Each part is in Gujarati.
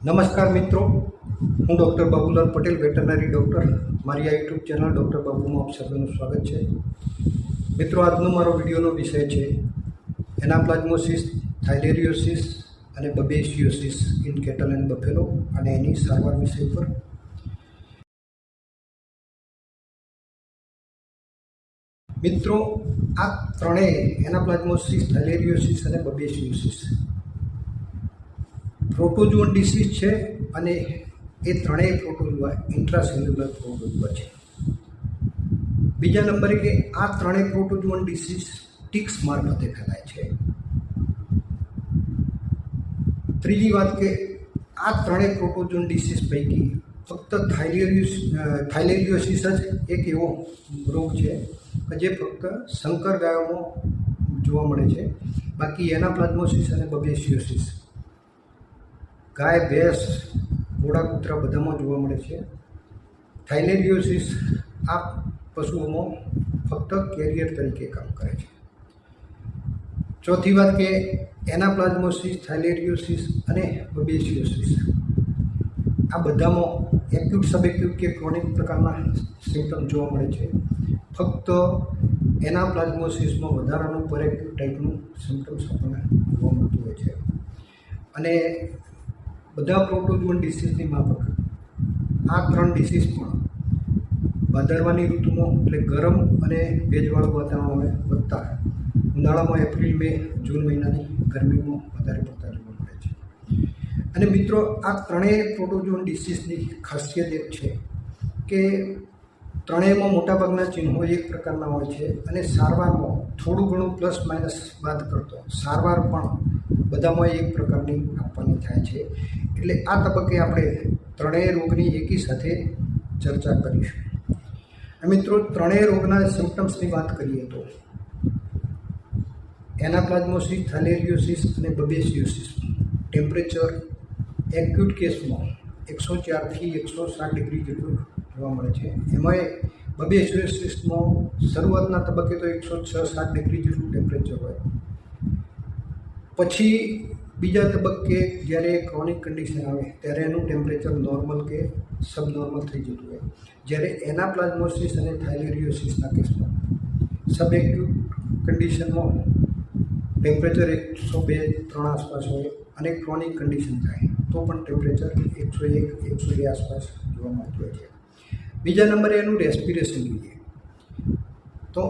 નમસ્કાર મિત્રો, હું doctor Babulal Patel, veterinary doctor. મારી આ યુટ્યુબ ચેનલ ડૉક્ટર બાબુમાં આપ સર્વેનું સ્વાગત છે. મિત્રો, આજનો મારો વિડીયોનો વિષય છે એનાપ્લાઝ્મોસિસ, થાઇલેરિયોસિસ અને બબેશિયોસિસ ઇન કેટલ એન્ડ બફેલો અને એની સારવાર વિષય પર. મિત્રો, આ ત્રણેય એનાપ્લાઝ્મોસિસ, થાઇલેરિયોસિસ અને બબેશિયોસિસ પ્રોટોઝોઅન ડિસીઝ છે અને એ ત્રણેય પ્રોટોઝોઆ ઇન્ટ્રાસેલ્યુલર પ્રોટોઝોઆ છે. બીજા નંબરે કે આ ત્રણેય પ્રોટોઝોઅન ડિસીઝ ટિક્સ મારફતે ફેલાય છે. ત્રીજી વાત કે આ ત્રણેય પ્રોટોઝોઅન ડિસીઝ પૈકી ફક્ત થાઇલેરિયોસિસ જ એક એવો રોગ છે કે જે ફક્ત સંકર ગાયોમાં જોવા મળે છે. બાકી એનાપ્લાઝ્મોસિસ અને બબેશિયોસિસ ગાય, ભેંસ, ઘોડા, કૂતરા બધામાં જોવા મળે છે. થાઇલેરિયોસિસ આ પશુઓમાં ફક્ત કેરિયર તરીકે કામ કરે છે. ચોથી વાત કે એનાપ્લાઝ્મોસિસ, થાઇલેરિયોસિસ અને બબેશિયોસિસ આ બધામાં એક્યુટ, સબએક્યુટ કે ક્રોનિક પ્રકારના સિમ્પટમ જોવા મળે છે. ફક્ત એનાપ્લાઝ્મોસિસમાં વધારાનું પરેક્યુટ ટાઈપનું સિમ્પટમ્સ આપણને જોવા મળતું હોય છે. અને બધા પ્રોટોઝોઅન ડિસીઝની માફક આ ત્રણ ડિસીઝ પણ ભાદરવાની ઋતુમાં એટલે ગરમ અને ભેજવાળું વાતાવરણ વધતા ઉનાળામાં એપ્રિલ, મે, જૂન મહિનાની ગરમીમાં વધારે પડતા જોવા મળે છે. અને મિત્રો, આ ત્રણેય પ્રોટોઝોઅન ડિસીઝની ખાસિયત એક છે કે ત્રણેયમાં મોટાભાગના ચિહ્નો એક પ્રકારના હોય છે અને સારવારમાં થોડું ઘણું પ્લસ માઇનસ બાદ કરતો સારવાર પણ બધામાં એક પ્રકારની આપવાની થાય છે. એટલે આ તબક્કે આપણે ત્રણેય રોગની એકી સાથે ચર્ચા કરીશું. મિત્રો, ત્રણેય રોગના સિમ્પટમ્સની વાત કરીએ તો એનાપ્લાઝ્મોસિસ, થાઇલેરિયોસિસ અને બબેશિયોસિસ ટેમ્પરેચર એક્યુટ કેસમાં 104થી 107 ડિગ્રી જેટલું જોવા મળે છે. એમાંય બબેશિયોસિસમાં શરૂઆતના તબક્કે તો 106-7 ડિગ્રી જેટલું ટેમ્પરેચર હોય. પછી બીજા તબક્કે જ્યારે ક્રોનિક કન્ડિશન આવે ત્યારે એનું ટેમ્પરેચર નોર્મલ કે સબનોર્મલ થઈ જતું હોય. જ્યારે એનાપ્લાઝ્મોસિસ અને થાઇલેરિયોસિસના કેસમાં સબએક્યુટ કન્ડિશનમાં ટેમ્પરેચર 102-103 આસપાસ હોય અને ક્રોનિક કન્ડિશન થાય તો પણ ટેમ્પરેચર 101-102 આસપાસ જોવા મળતું હોય છે. બીજા નંબરે એનું રેસ્પિરેશન જોઈએ તો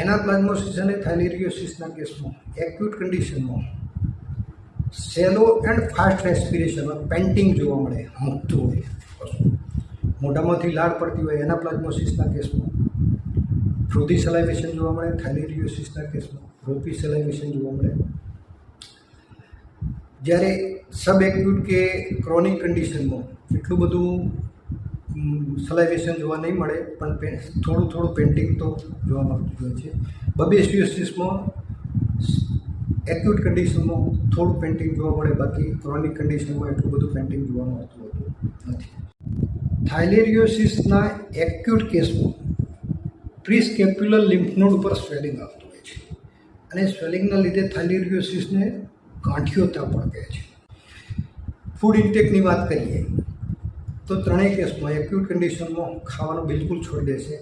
એનાપ્લાઝ્મોસિસ અને થાઇલેરિયોસિસના કેસમાં એક્યુટ કન્ડિશનમાં સેલો એન્ડ ફાસ્ટ રેસ્પિરેશનમાં પેન્ટિંગ જોવા મળે, મૂકતું હોય, મોઢામાંથી લાળ પડતી હોય. એનાપ્લાઝ્મોસિસના કેસમાં ફ્રોધી સેલાઇવેશન જોવા મળે, થાઇલેરિયોસિસના કેસમાં રોપી સેલાઇવેશન જોવા મળે. જ્યારે સબ એક્યુટ કે ક્રોનિક કન્ડિશનમાં એટલું બધું સેલાઇવેશન જોવા નહીં મળે પણ થોડું પેન્ટિંગ તો જોવા મળતું હોય છે. બબેશિયોસિસમાં એક્યુટ કન્ડિશનમાં થોડું પેન્ટિંગ જોવા મળે, બાકી ક્રોનિક કન્ડિશનમાં એટલું બધું પેન્ટિંગ જોવા મળતું હોતું નથી. થાઇલેરિયોસિસના એક્યુટ કેસમાં પ્રીસ્કેપ્યુલર લિમ્ફનોડ ઉપર સ્વેલિંગ આવતું હોય છે અને સ્વેલિંગના લીધે થાઇલેરિયોસિસને ગાંઠિયો તાપ પણ કહે છે. ફૂડ ઇન્ટેકની વાત કરીએ તો ત્રણેય કેસમાં એક્યુટ કન્ડિશનમાં ખાવાનું બિલકુલ છોડી દેશે.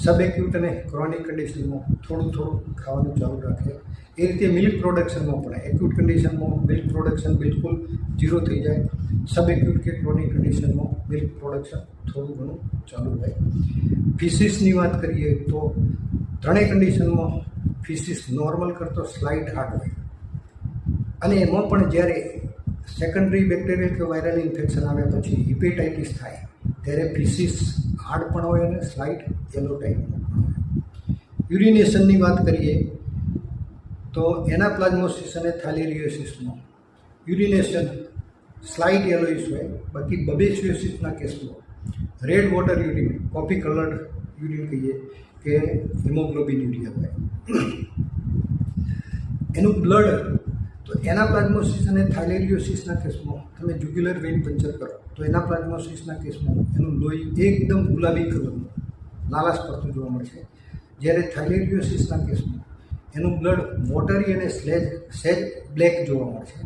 સબ એક્યુટ અને ક્રોનિક કન્ડિશનમાં થોડું ખાવાનું ચાલુ રાખે. એ રીતે મિલ્ક પ્રોડક્શનમાં પણ એક્યુટ કન્ડિશનમાં મિલ્ક પ્રોડક્શન બિલકુલ ઝીરો થઈ જાય. સબ એક્યુટ કે ક્રોનિક કન્ડિશનમાં મિલ્ક પ્રોડક્શન થોડું ઘણું ચાલુ હોય. ફિસિસની વાત કરીએ તો ત્રણેય કન્ડિશનમાં ફિસિસ નોર્મલ કરતો સ્લાઇટ હાર્ડ હોય અને એમાં પણ જ્યારે સેકન્ડરી બેક્ટેરિયલ કે વાયરલ ઇન્ફેક્શન આવ્યા પછી હિપેટાઇટિસ થાય ત્યારે ફિસિસ હાર્ડ પણ હોય અને સ્લાઇટ યલો ટાઈપનું પણ હોય. યુરિનેશનની વાત કરીએ તો એનાપ્લાઝ્મોસિસ અને થાઇલેરિયોસિસમાં યુરિનેશન સ્લાઇટ યલોઇશ હોય. બાકી બબેશિયોસિસના કેસમાં red water urine, coffee coloured urine કહીએ કે હિમોગ્લોબિન યુરિયા હોય. એનું બ્લડ તો એનાપ્લાઝ્મોસિસ અને થાઇલેરિયોસિસના કેસમાં તમે જુગ્યુલર વેઇન પંચર કરો તો એનાપ્લાઝ્મોસિસના કેસમાં એનું લોહી એકદમ ગુલાબી કલરનું લાલાશ પડતું જોવા મળશે. જ્યારે થાઇલેરિયોસિસના કેસમાં એનું બ્લડ વોટરી અને સેજ બ્લેક જોવા મળશે.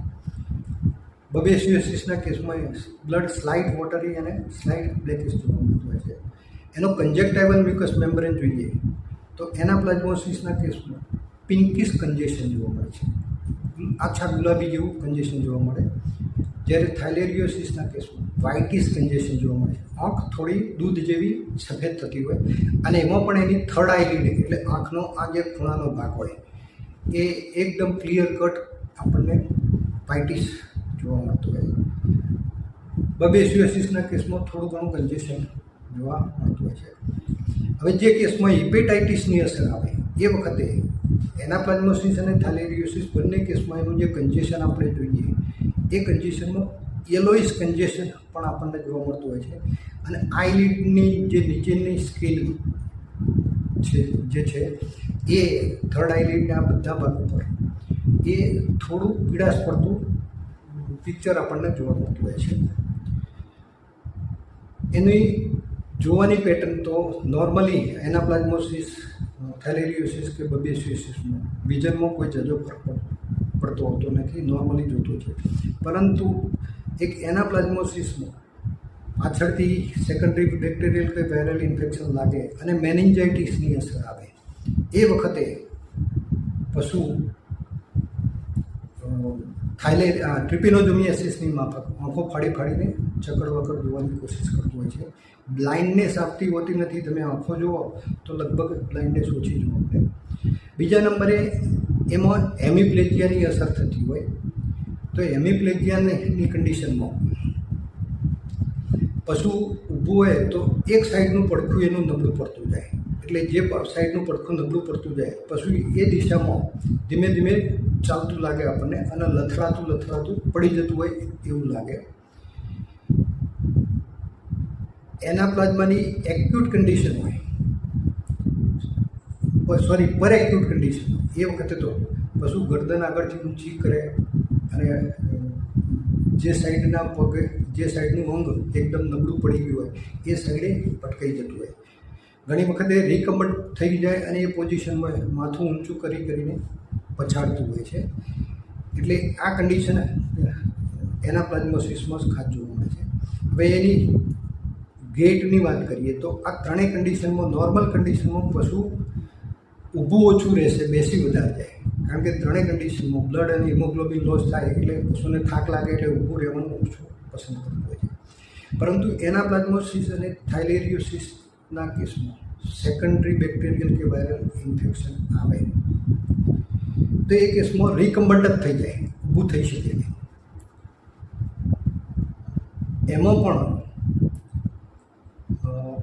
બબેસિયોસિસના કેસમાં બ્લડ સ્લાઇટ વોટરી અને સ્લાઇટ બ્લેકિશ જોવા મળતું હોય છે. એનો કન્જક્ટાઇવલ મ્યુકસ મેમ્બ્રેન જોઈએ તો એનાપ્લાઝ્મોસિસના કેસમાં પિંકિશ કન્જેશન જોવા મળે છે, આછા ગુલાબી જેવું કન્જેશન જોવા મળે. જ્યારે થાઇલેરિયોસિસના કેસમાં વ્હાઇટિશ કન્જેશન જોવા મળે છે, આંખ થોડી દૂધ જેવી સફેદ થતી હોય અને એમાં પણ એની થર્ડ આઈલિડ એટલે આંખનો આ જે ખૂણાનો ભાગ હોય એ એકદમ ક્લિયર કટ આપણને વ્હાઇટિશ જોવા મળતું હોય. બબેસિયોસિસના કેસમાં થોડું ઘણું કન્જેશન જોવા મળતું હોય છે. હવે જે કેસમાં હિપેટાઇટિસની અસર આવે એ વખતે એનાપ્લાઝ્મોસિસ અને થાઇલેરિયોસિસ બંને કેસમાં એનું જે કન્જેશન આપણે જોઈએ એ કન્જેશનમાં યલોઇશ કન્જેશન પણ આપણને જોવા મળતું હોય છે. અને આઈલિડની જે નીચેની સ્કિન છે એ થર્ડ આઈલિડના બધા ભાગ ઉપર એ થોડું પીળાશ પડતું પિક્ચર આપણને જોવા મળતું હોય છે. એની જોવાની પેટર્ન તો નોર્મલી એનાપ્લાઝ્મોસિસ, થાઇલેરિયોસિસ કે બબેસિયોસિસમાં વિઝનમાં કોઈ જાજો ફરક પડતો હોતો નથી, નોર્મલી જોતો છે. પરંતુ એક એનાપ્લાઝ્મોસિસમાં પાછળથી સેકન્ડરી બેક્ટેરિયલ કે વાયરલ ઇન્ફેક્શન લાગે અને મેનિન્જાઇટિસની અસર આવે એ વખતે પશુ ટ્રિપિનોસોમિયાસિસની માફક આંખો ફાડીને ચક્કર વક્કર જોવાની કોશિશ કરતું હોય છે. બ્લાઇન્ડનેસ આપતી હોતી નથી, તમે આંખો જુઓ તો લગભગ બ્લાઇન્ડનેસ ઓછી જોવા મળે. બીજા નંબરે એમાં હેમિપ્લેજિયાની અસર થતી હોય તો હેમિપ્લેજિયાની કન્ડિશનમાં પશુ ઊભું હોય તો એક સાઈડનું પડખું એનું નબળું પડતું જાય, એટલે જે સાઈડનું પડખું નબળું પડતું જાય પશુ એ દિશામાં ધીમે ધીમે ચાલતું લાગે આપણને અને લથડાતું પડી જતું હોય એવું લાગે. એનાપ્લાઝમાની એક્યુટ કન્ડિશન હોય પર એક્યુટ કન્ડિશન એ વખતે તો પશુ ગરદન આગળથી ઊંચી કરે અને જે સાઈડનું અંગ એકદમ નબળું પડી ગયું હોય એ સાઈડે પટકાઈ જતું હોય. ઘણી વખતે રિકમ્બન્ટ થઈ જાય અને એ પોઝિશનમાં માથું ઊંચું કરીને પછાડતું હોય છે. એટલે આ કન્ડિશન એનાપ્લાઝ્મોસિસમાં ખાસ જોવા મળે છે. હવે એની ગેટની વાત કરીએ તો આ ત્રણેય કન્ડિશનમાં નોર્મલ કન્ડિશનમાં પશુ ઊભું ઓછું રહેશે, બેસી વધારે જાય, કારણ કે ત્રણેય કન્ડિશનમાં બ્લડ અને હિમોગ્લોબિન લોસ થાય એટલે પશુને થાક લાગે એટલે ઊભું રહેવાનું ઓછું પસંદ કરતું હોય છે. પરંતુ એનાપ્લાઝ્મોસિસ અને થાઇલેરિયોસિસના કેસમાં સેકન્ડરી બેક્ટેરિયલ કે વાયરલ ઇન્ફેક્શન આવે તો એ કેસમાં રિકમ્બન્ટ જ થઈ જાય, ઊભું થઈ શકે નહીં. એમાં પણ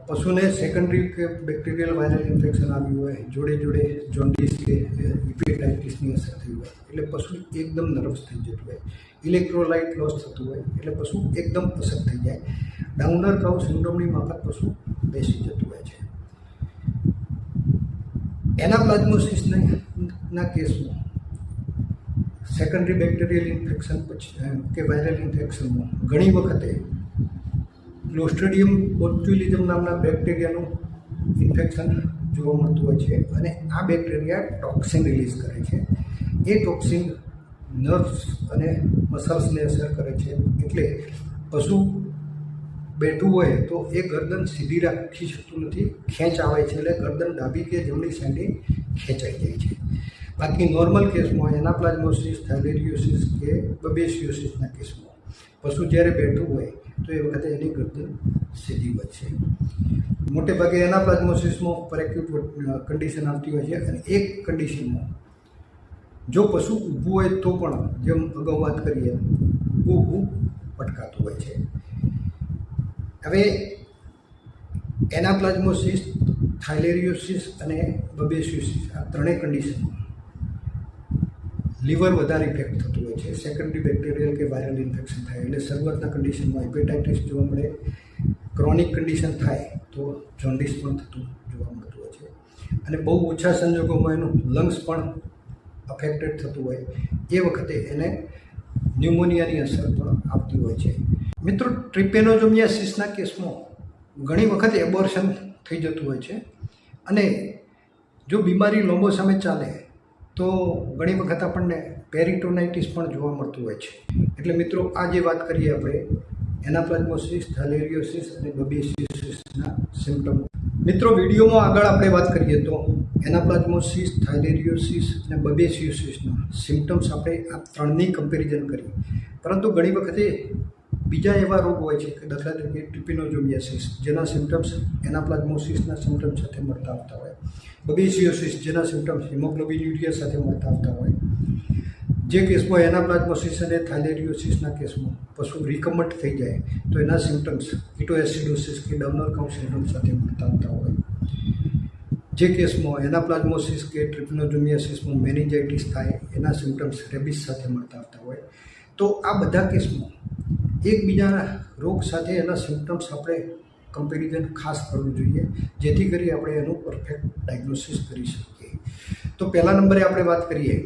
પશુને સેકન્ડરી કે બેક્ટેરિયલ વાયરલ ઇન્ફેક્શન આવ્યું હોય, જોડે જોન્ડિસ કે હિપેટાઇટિસની અસર થઈ હોય એટલે પશુ એકદમ નર્વસ થઈ જતું હોય, ઇલેક્ટ્રોલાઇટ લોસ થતું હોય એટલે પશુ એકદમ અસર થઈ જાય, ડાઉનર કાઉ સિન્ડ્રોમની માફક પશુ બેસી જતું હોય છે. એનાપ્લાઝ્મોસિસના કેસમાં સેકન્ડરી બેક્ટેરિયલ ઇન્ફેક્શન પછી કે વાયરલ ઇન્ફેક્શનમાં ઘણી વખતે ક્લોસ્ટ્રીડિયમ બોટ્યુલિઝમ નામના બેક્ટેરિયાનું ઇન્ફેક્શન જોવા મળતું હોય છે અને આ બેક્ટેરિયા ટોક્સિન રિલીઝ કરે છે. એ ટોક્સિન નર્વ્સ અને મસલ્સને અસર કરે છે, એટલે પશુ બેઠું હોય તો એ ગરદન સીધી રાખી શકતું નથી, ખેંચ આવે છે એટલે ગરદન ડાબી કે જમણી સાઈડે ખેંચાઈ જાય છે. બાકી નોર્મલ કેસમાં એનાપ્લાઝ્મોસિસ, થાઇલેરિયોસિસ કે બબેસિયોસિસના કેસમાં પશુ જ્યારે બેઠું હોય તો એ વખતે એની ગરદન સીધી હોય છે. મોટે ભાગે એનાપ્લાઝ્મોસિસમાં પરેક્યુટ કન્ડિશન આવતી હોય છે અને એક કન્ડિશનમાં જો પશુ ઊભું હોય તો પણ જેમ અગાઉ વાત કરીએ ઊભું પટકાતું હોય છે. હવે એનાપ્લાઝ્મોસિસ, થાઇલેરિયોસિસ અને બબેસિયોસિસ આ ત્રણેય કન્ડિશનમાં લીવર વધારે ઇફેક્ટ થતું હોય છે. સેકન્ડરી બેક્ટેરિયલ કે વાયરલ ઇન્ફેક્શન થાય એટલે શરૂઆતના કન્ડિશનમાં હિપેટાઇટિસ જોવા મળે, ક્રોનિક કન્ડિશન થાય તો જોન્ડિસ પણ થતું જોવા મળતું હોય છે અને બહુ ઓછા સંજોગોમાં એનું લંગ્સ પણ અફેક્ટેડ થતું હોય એ વખતે એને ન્યુમોનિયાની અસર પણ આવતી હોય છે. મિત્રો, ટ્રિપેનોસોમિયાસિસના કેસમાં ઘણી વખત એબોર્શન થઈ જતું હોય છે અને જો બીમારી લાંબો સમય ચાલે તો ઘણી વખત આપણને પેરિટોનાઇટિસ પણ જોવા મળતું હોય છે. એટલે મિત્રો આ જે વાત કરીએ આપણે એનાપ્લાઝ્મોસિસ, થેલેરિયોસિસ અને બેબિસિયોસિસના સિમ્પટમ. મિત્રો વિડીયોમાં આગળ આપણે વાત કરીએ તો એનાપ્લાઝ્મોસિસ, થાઇલેરિયોસિસ અને બેબિસિયોસિસના સિમ્પટમ્સ આપણે આ ત્રણની કમ્પેરિઝન કરી. પરંતુ ઘણી વખતે બીજા એવા રોગ હોય છે કે દાખલા તરીકે ટ્રિપિનોસોમિયાસિસ જેના સિમ્પટમ્સ એનાપ્લાઝ્મોસિસના સિમ્પટમ્સ સાથે મળતા આવતા હોય, બેબિસિયોસિસ જેના સિમ્પટમ્સ હિમોગ્લોબિન યુરિયા સાથે મળતા આવતા હોય. જે કેસમાં એનાપ્લાઝ્મોસિસ અને થાઇલેરિયોસિસના કેસમાં પશુ રિકમન્ટ થઈ જાય તો એના સિમ્પટમ્સ કિટોએસિડોસિસ કે ડોનર કાઉન્ટ સિન્ડ્રોમ સાથે મળતા આવતા હોય. જે કેસમાં એનાપ્લાઝ્મોસિસ કે ટ્રિપિનોસોમિયાસિસમાં મેનિન્જાઇટિસ થાય એના સિમ્પટમ્સ રેબિસ સાથે મળતા આવતા હોય. તો આ બધા કેસમાં એકબીજાના રોગ સાથે એના સિમ્પટમ્સ આપણે કમ્પેરિઝન ખાસ કરવું જોઈએ, જેથી કરી આપણે એનું પરફેક્ટ ડાયગ્નોસિસ કરી શકીએ. તો પહેલા નંબરે આપણે વાત કરીએ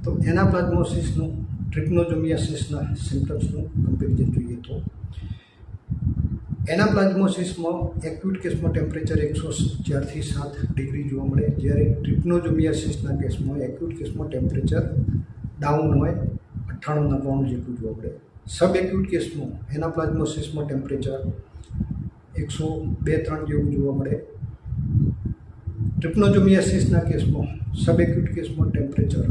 તો એનાપ્લાઝ્મોસિસનું, ટ્રિપિનોસોમિયાસિસના સિમ્પટમ્સનું કમ્પેરિઝન જોઈએ તો એનાપ્લાઝ્મોસિસમાં એક્યુટ કેસમાં ટેમ્પરેચર 104થી 7 ડિગ્રી જોવા મળે, જ્યારે ટ્રિપિનોસોમિયાસિસના કેસમાં એક્યુટ કેસમાં ટેમ્પરેચર ડાઉન હોય 98-99 જેટલું જોવા મળે. સબ એક્યુટ કેસમાં એનાપ્લાઝ્મોસિસમાં ટેમ્પરેચર 102-3 જેવું જોવા મળે. ટ્રિપિનોસોમિયાસિસના કેસમાં સબ એક્યુટ કેસમાં ટેમ્પરેચર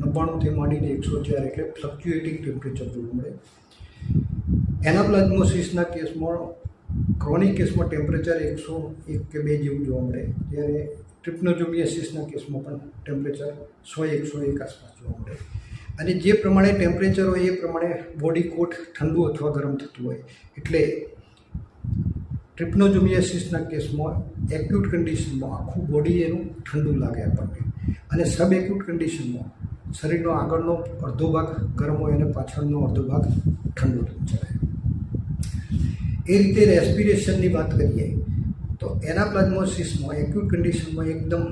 99થી માંડીને 104 એટલે ફ્લક્ચ્યુએટિંગ ટેમ્પરેચર જોવા મળે. એનાપ્લાઝ્મોસિસના કેસમાં ક્રોનિક કેસમાં ટેમ્પરેચર 101 કે 2 જેવું જોવા મળે, જ્યારે ટ્રિપિનોસોમિયાસિસના કેસમાં પણ ટેમ્પરેચર 100-101 આસપાસ જોવા મળે. અને જે પ્રમાણે ટેમ્પરેચર હોય એ પ્રમાણે બોડી કોટ ઠંડુ અથવા ગરમ થતું હોય. એટલે ટ્રિપિનોસોમિયાસિસના કેસમાં એક્યુટ કન્ડિશનમાં આખું બોડી એનું ઠંડુ લાગે આપણને, અને સબ એક્યુટ કન્ડિશનમાં શરીરનો આગળનો અડધો ભાગ ગરમ હોય અને પાછળનો અડધો ભાગ ઠંડુ જાય. એ રીતે રેસ્પિરેશનની વાત કરીએ તો એનાપ્લાઝ્મોસિસમાં એક્યુટ કન્ડિશનમાં એકદમ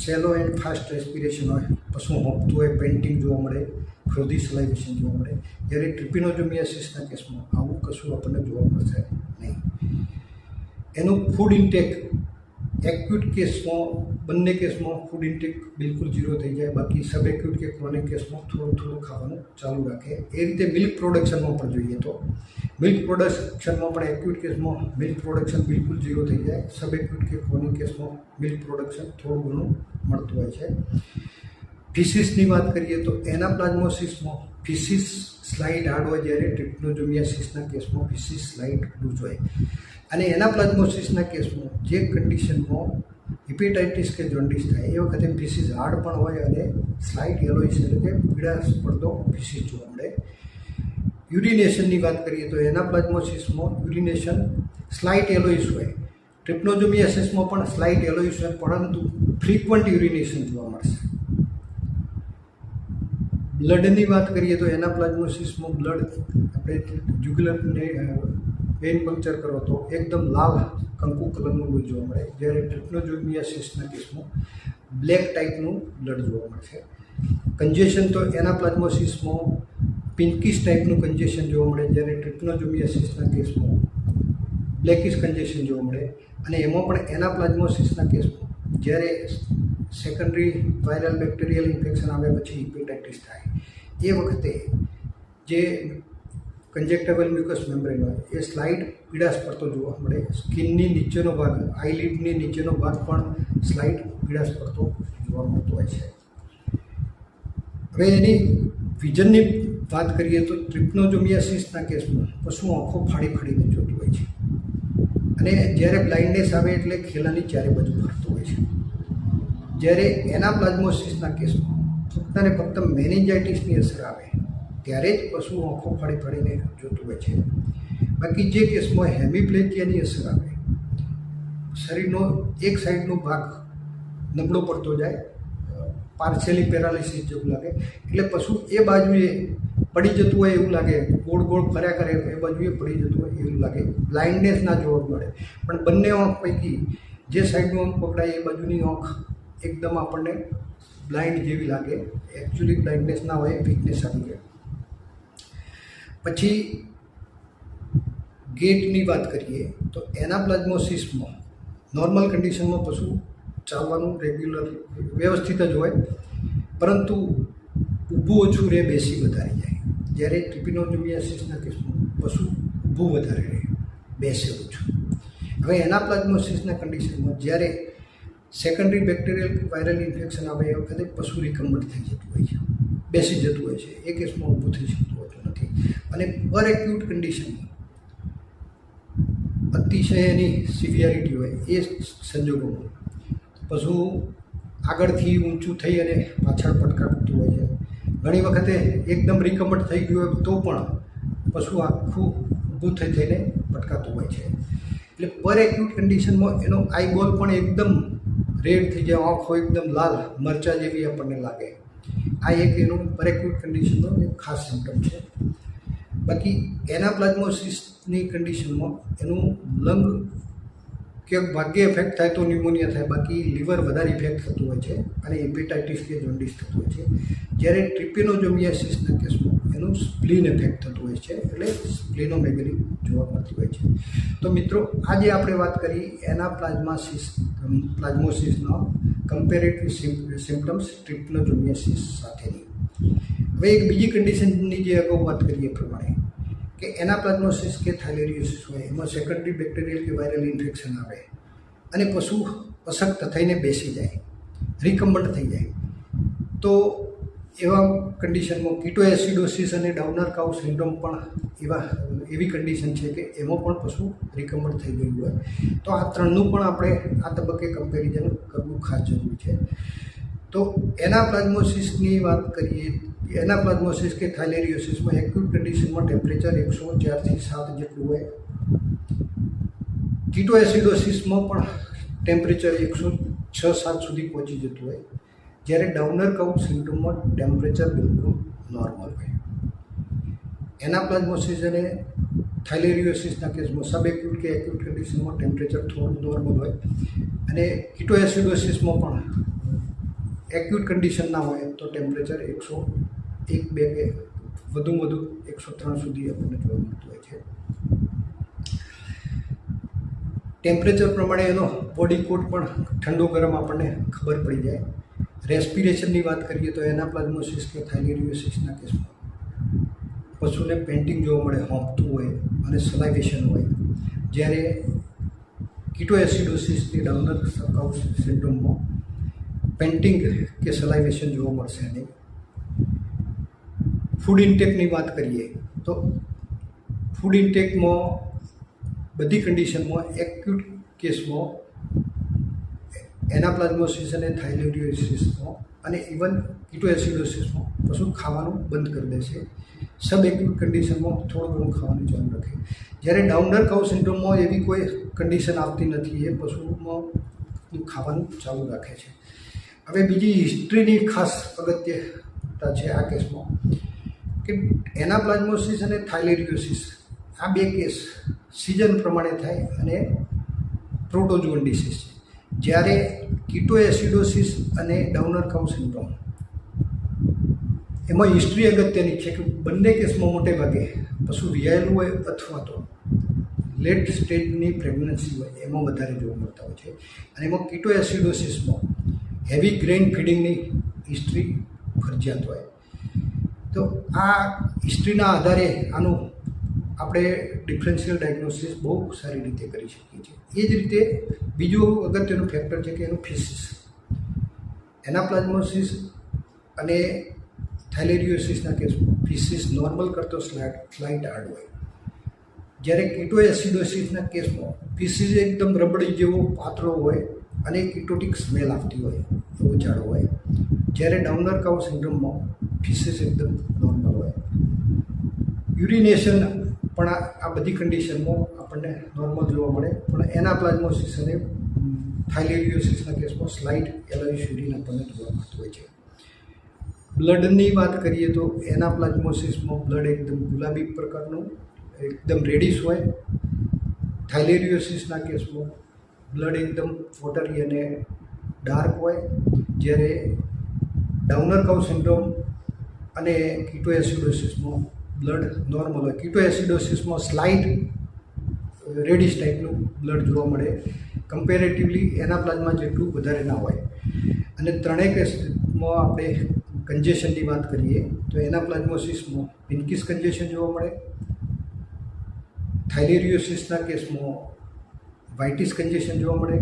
સેલો એન્ડ ફાસ્ટ રેસ્પિરેશન હોય, પશુ હોંપતું હોય, પેન્ટિંગ જોવા મળે, ફ્રોઝી સલાઇવેશન જોવા મળે. જ્યારે ટ્રિપિનોસોમિયાસિસના કેસમાં આવું કશું આપણને જોવા મળશે નહીં. એનું ફૂડ ઇન્ટેક એક્યુટ કેસમાં બંને કેસમાં ફૂડ ઇન્ટેક બિલકુલ 0 થઈ જાય, બાકી સબ એક્યુટ કે ક્રોનિક કેસમાં થોડું ખાવાનું ચાલુ રાખે. એ રીતે મિલ્ક પ્રોડક્શનમાં પણ જોઈએ તો મિલ્ક પ્રોડક્શનમાં પણ એક્યુટ કેસમાં મિલ્ક પ્રોડક્શન બિલકુલ 0 થઈ જાય, સબ એક્યુટ કે ક્રોનિક કેસમાં મિલ્ક પ્રોડક્શન થોડું ઘણું મળતું હોય છે. ફિસિસની વાત કરીએ તો એનાપ્લાઝ્મોસિસમાં ફિસિસ સ્લાઇડ હાર્ડ હોય, જ્યારે ટ્રિપિનોસોમિયાસિસના કેસમાં ફિસિસ સ્લાઇડ લૂઝ હોય. અને એનાપ્લાઝ્મોસિસના કેસમાં જે કન્ડિશનમાં હિપેટાઇટિસ કે જોન્ડિસ થાય એ વખતે ફિસિસ હાર્ડ પણ હોય અને સ્લાઇટ યેલોઇશ એટલે કે પીળાશ પડતો ફિસિસ જોવા મળે. યુરિનેશનની વાત કરીએ તો એનાપ્લાઝ્મોસિસમાં યુરિનેશન સ્લાઇટ યેલોઇશ હોય, ટ્રિપિનોસોમિયાસિસમાં પણ સ્લાઇટ યેલોઇશ હોય, પરંતુ ફ્રીક્વન્ટ યુરિનેશન જોવા મળશે. બ્લડની વાત કરીએ તો એનાપ્લાઝ્મોસિસમાં બ્લડ આપણે જુગ્યુલરને વેઇન પંક્ચર કરો તો એકદમ લાલ કંકુ કલરનું બ્લડ જોવા મળે, જ્યારે ટ્રિપિનોસોમિયાસિસના કેસમાં બ્લેક ટાઈપનું બ્લડ જોવા મળશે. કન્જેશન તો એનાપ્લાઝ્મોસિસમાં પિંકિશ ટાઈપનું કન્જેશન જોવા મળે, જ્યારે ટ્રિપિનોસોમિયાસિસના કેસમાં બ્લેકિશ કન્જેશન જોવા મળે. અને એમાં પણ એનાપ્લાઝ્મોસિસના કેસમાં જ્યારે સેકન્ડરી વાયરલ બેક્ટેરિયલ ઇન્ફેક્શન આવ્યા પછી હિપેટાઇટિસ થાય એ વખતે જે કંજેક્ટેબલ મ્યુકસ મેમ્બ્રેન હોય એ સ્લાઇડ પીળાશ પડતો જોવા મળે. સ્કિનની નીચેનો ભાગ, આઈલિડની નીચેનો ભાગ પણ સ્લાઇડ પીળાશ પડતો જોવા મળતો હોય છે. હવે એની વિઝનની વાત કરીએ તો ટ્રિપિનોસોમિયાસિસના કેસમાં પશુ આંખો ફાડીને જોતું હોય છે, અને જ્યારે બ્લાઇન્ડનેસ આવે એટલે ખેલાની ચારે બાજુ ફરતું હોય છે. જ્યારે એનાપ્લાઝ્મોસિસના કેસમાં ફક્ત ને ફક્ત મેનિન્જાઇટિસની અસર આવે ત્યારે જ પશુ આંખો ફાડીને જોતું હોય છે. બાકી જે કેસમાં હેમિપ્લેજિયાની અસર આવે, શરીરનો એક સાઈડનો ભાગ નબળો પડતો જાય, પાર્શિયલી પેરાલિસિસ જેવું લાગે, એટલે પશુ એ બાજુએ પડી જતું હોય એવું લાગે, ગોળ ફર્યા કરે એ બાજુએ પડી જતું હોય એવું લાગે. બ્લાઇન્ડનેસ ના જોવા મળે, પણ બંને આંખ પૈકી જે સાઈડનું આંખ પકડાય એ બાજુની આંખ એકદમ આપણને બ્લાઇન્ડ જેવી લાગે. એકચ્યુઅલી બ્લાઇન્ડનેસ ના હોય, વીકનેસ આવી જાય. પછી ગેટની વાત કરીએ તો એનાપ્લાઝ્મોસિસમાં નોર્મલ કન્ડિશનમાં પશુ ચાલવાનું રેગ્યુલર વ્યવસ્થિત જ હોય, પરંતુ ઊભું ઓછું રહે, બેસી વધારે જાય. જ્યારે ટ્રિપિનોસોમિયાસિસના કેસમાં પશુ ઊભું વધારે રહે, બેસે ઓછું. હવે એનાપ્લાઝમોસિસના કન્ડિશનમાં જ્યારે સેકન્ડરી બેક્ટેરિયલ વાયરલ ઇન્ફેક્શન આવે એ વખતે પશુ રિકમ્બન્ટ થઈ જતું હોય છે, બેસી જતું હોય છે. એ કેસમાં ઊભું થઈ શકતું હોતું નથી. અને પર એક્યુટ કન્ડિશનમાં અતિશય એની સિવિયરિટી હોય એ સંજોગોમાં પશુ આગળથી ઊંચું થઈ અને પાછળ પટકાતું હોય છે. ઘણી વખતે એકદમ રિકમ્બન્ટ થઈ ગયું હોય તો પણ પશુ આખું ઊભું થઈને પટકાતું હોય છે. એટલે પર એક્યુટ કન્ડિશનમાં એનો આઈબોલ પણ એકદમ રેડ થઈ જાય, આંખો એકદમ લાલ મરચા જેવી આપણને લાગે. આ એક એનું પર એક્યુટ કન્ડિશનનો એક ખાસ સિમ્ટમ છે. બાકી એનાપ્લાઝમોસિસની કન્ડિશનમાં એનું લંગ કે ભાગ્યે ઇફેક્ટ થાય તો ન્યુમોનિયા થાય, બાકી લીવર વધારે ઇફેક્ટ થતું હોય છે અને હેપેટાઇટિસ કે જોન્ડિસ થતું હોય છે. જ્યારે ટ્રિપિનોસોમિયાસિસના કેસમાં એનું સ્પ્લીન ઇફેક્ટ થતું હોય છે, એટલે સ્પ્લિનોમેગલી જોવા મળતી હોય છે. તો મિત્રો, આજે આપણે વાત કરી પ્લાઝ્મોસિસના કમ્પેરેટિવ સિમ્ટમ્સ ટ્રિપિનોસોમિયાસિસ સાથેની. હવે એક બીજી કન્ડિશનની જે અગાઉ વાત કરીએ પ્રમાણે કે એનાપ્લાઝમોસિસ કે થાઇલેરિયોસિસ હોય, એમાં સેકન્ડરી બેક્ટેરિયલ કે વાયરલ ઇન્ફેક્શન આવે અને પશુ અશક્ત થઈને બેસી જાય, રિકમ્બન્ટ થઈ જાય. તો એવા કન્ડિશનમાં કીટોએસિડોસિસ અને ડાઉનર કાઉ સિન્ડ્રોમ પણ એવી કન્ડિશન છે કે એમાં પણ પશુ રિકમ્બન્ટ થઈ ગયું હોય. તો આ ત્રણનું પણ આપણે આ તબક્કે કમ્પેરિઝન કરવું ખાસ જરૂરી છે. તો એનાપ્લાઝમોસિસની વાત કરીએ, એનાપ્લાઝમોસિસ કે થાઇલેરિયોસિસમાં એક્યુટ કન્ડિશનમાં ટેમ્પરેચર 104થી 7 જેટલું હોય. કીટોએસિડોસિસમાં પણ ટેમ્પરેચર 106-7 સુધી પહોંચી જતું હોય. જ્યારે ડાઉનર કાઉ સિન્ડ્રોમમાં ટેમ્પરેચર બિલકુલ નોર્મલ હોય. એનાપ્લાઝમોસિસ અને થાઇલેરિયોસિસના કેસમાં સબ એક્યુટ કે એક્યુટ કન્ડિશનમાં ટેમ્પરેચર થોડું નોર્મલ હોય. અને કીટોએસિડોસિસમાં પણ એક્યુટ કન્ડિશન ના હોય તો ટેમ્પરેચર 101-2 કે વધુમાં વધુ 103 સુધી આપણને જોવા મળતું હોય છે. ટેમ્પરેચર પ્રમાણે એનો બોડી કોડ પણ ઠંડો ગરમ આપણને ખબર પડી જાય. રેસ્પિરેશનની વાત કરીએ તો એનાપ્લાઝમોસિસ કે થાઇલેરિયોસિસના કેસમાં પશુને પેન્ટિંગ જોવા મળે, હોંપતું હોય અને સલાઇવેશન હોય. જ્યારે કીટોએસિડોસિસ કે ડાઉનર કાઉ સિન્ડ્રોમમાં પેન્ટિંગ કે સલાઇવેશન જોવા મળશે નહીં. ફૂડ ઇન્ટેકની વાત કરીએ તો ફૂડ ઇન્ટેકમાં બધી કન્ડિશનમાં એક્યુટ કેસમાં એનાપ્લાઝમોસિસ અને થાઇલેરિયોસિસમાં અને ઇવન કીટોએસિડોસિસમાં પશુ ખાવાનું બંધ કરી દેશે. સબ એક્યુટ કન્ડિશનમાં થોડું ઘણું ખાવાનું ચાલુ રાખે. જ્યારે ડાઉનર કાઉ સિન્ડ્રોમમાં એવી કોઈ કન્ડિશન આવતી નથી, એ પશુમાં ખાવાનું ચાલુ રાખે છે. હવે બીજી હિસ્ટ્રીની ખાસ અગત્યતા છે આ કેસમાં કે એનાપ્લાઝમોસિસ અને થાઇલેરિયોસિસ આ બે કેસ સિઝન પ્રમાણે થાય અને પ્રોટોઝોઅલ ડિસીઝ છે. જ્યારે કીટોએસિડોસિસ અને ડાઉનર કાઉ સિન્ડ્રોમ એમાં હિસ્ટ્રી અગત્યની છે કે બંને કેસમાં મોટે ભાગે પશુ વિયાયેલું હોય અથવા તો લેટ સ્ટેજની પ્રેગ્નન્સી હોય એમાં વધારે જોવા મળતા હોય છે. અને એમાં કીટોએસિડોસિસમાં હેવી ગ્રેઇન ફીડિંગની હિસ્ટ્રી ફરજિયાત હોય. તો આ હિસ્ટ્રીના આધારે આનું આપણે ડિફરન્શિયલ ડાયગ્નોસિસ બહુ સારી રીતે કરી શકીએ છીએ. એ જ રીતે બીજું અગત્યનું ફેક્ટર છે કે એનું ફિસિસ. એનાપ્લાઝમોસિસ અને થાઇલેરિયોસિસના કેસમાં ફિસિસ નોર્મલ કરતો સ્લાઇટ હાર્ડ હોય. જ્યારે કીટોએસિડોસિસના કેસમાં ફિસિસ એકદમ રબડી જેવો પાતળો હોય અને કીટોટિક સ્મેલ આવતી હોય એવો જાડો હોય. જ્યારે ડાઉનર કાઉ સિન્ડ્રોમમાં ફિસિસ એકદમ નોર્મલ હોય. યુરિનેશન પણ આ બધી કન્ડિશનમાં આપણને નોર્મલ જોવા મળે, પણ એનાપ્લાઝમોસિસ અને થાઇલેરિયોસિસના કેસમાં સ્લાઇટ યલોઇશ યુરિન આપણને જોવા મળતું હોય છે. બ્લડની વાત કરીએ તો એનાપ્લાઝમોસિસમાં બ્લડ એકદમ ગુલાબી પ્રકારનું એકદમ રેડિશ હોય. થાઇલેરિયોસિસના કેસમાં બ્લડ એકદમ વોટરી અને ડાર્ક હોય. જ્યારે ડાઉનર કાઉ સિન્ડ્રોમ અને કીટોએસિડોસિસમાં બ્લડ નોર્મલ હોય. કીટોએસિડોસિસમાં સ્લાઇટ રેડિશ ટાઈપનું બ્લડ જોવા મળે, કમ્પેરેટિવલી એનાપ્લાઝમા જેટલું વધારે ના હોય. અને ત્રણેય કેસમાં આપણે કન્જેશનની વાત કરીએ તો એનાપ્લાઝ્મોસિસમાં પિન્કીસ કન્જેશન જોવા મળે, થાઇલેરિયોસિસના કેસમાં વાઇટિસ કન્જેશન જોવા મળે,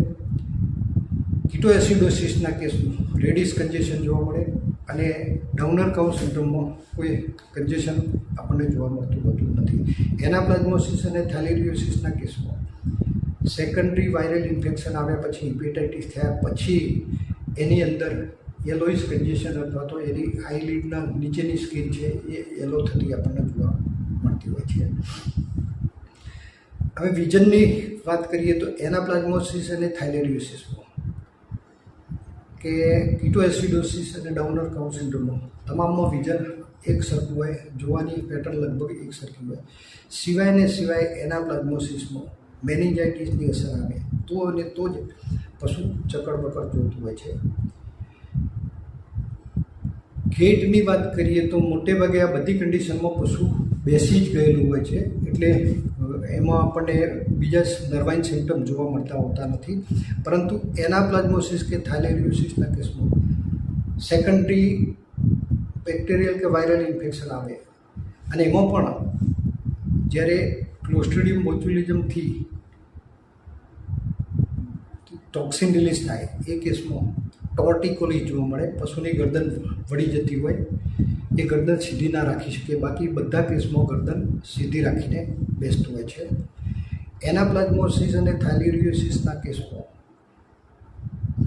કીટોએસિડોસિસના કેસમાં રેડિસ કન્જેશન જોવા મળે અને ડાઉનર કાઉ સિન્ડ્રોમમાં કોઈ કન્જેશન આપણને જોવા મળતું હોતું નથી. એનાપ્લાઝ્મોસિસ અને થાઇલેરિયોસિસના કેસમાં સેકન્ડરી વાયરલ ઇન્ફેક્શન આવ્યા પછી હિપેટાઇટિસ થયા પછી એની અંદર યેલોઇશ કન્જેશન અથવા તો એની આઈલિડના નીચેની સ્કિન છે એ યેલો થતી આપણને જોવા મળતી હોય છે. હવે વિઝનની વાત કરીએ તો એનાપ્લાઝ્મોસિસ અને થાઇલેરિયોસિસમાં કે કીટોએસિડોસિસ અને ડાઉનર કાઉ સિન્ડ્રોમમાં તમામમાં વિઝન એક સરખું હોય, જોવાની પેટર્ન લગભગ એક સરખી હોય, સિવાય એનાપ્લાઝ્મોસિસમાં મેનિન્જાઇટિસની અસર આવે તો અને તો જ પશુ ચકડબકડ જોતું હોય છે. ગેટની વાત કરીએ તો મોટે ભાગે આ બધી કન્ડિશનમાં પશુ બેસી જ ગયેલું હોય છે, એટલે એમાં આપણને બીજા નર્વાઇન સિમ્ટમ જોવા મળતા હોતા નથી. પરંતુ એનાપ્લાઝ્મોસિસ કે થાઇલેરિયોસિસના કેસમાં સેકન્ડરી બેક્ટેરિયલ કે વાયરલ ઇન્ફેક્શન આવે અને એમાં પણ જ્યારે ક્લોસ્ટ્રીડિયમ બોચ્યુલિઝમથી ટોક્સિન રિલીઝ થાય એ કેસમાં ટોર્ટિકોલિસ જોવા મળે, પશુની ગરદન વળી જતી હોય, એ ગરદન સીધી ના રાખી શકે, બાકી બધા કેસમાં ગરદન સીધી રાખીને બેસતું હોય છે. એનાપ્લાઝ્મોસિસ અને થાઇલેરિયોસિસના કેસમાં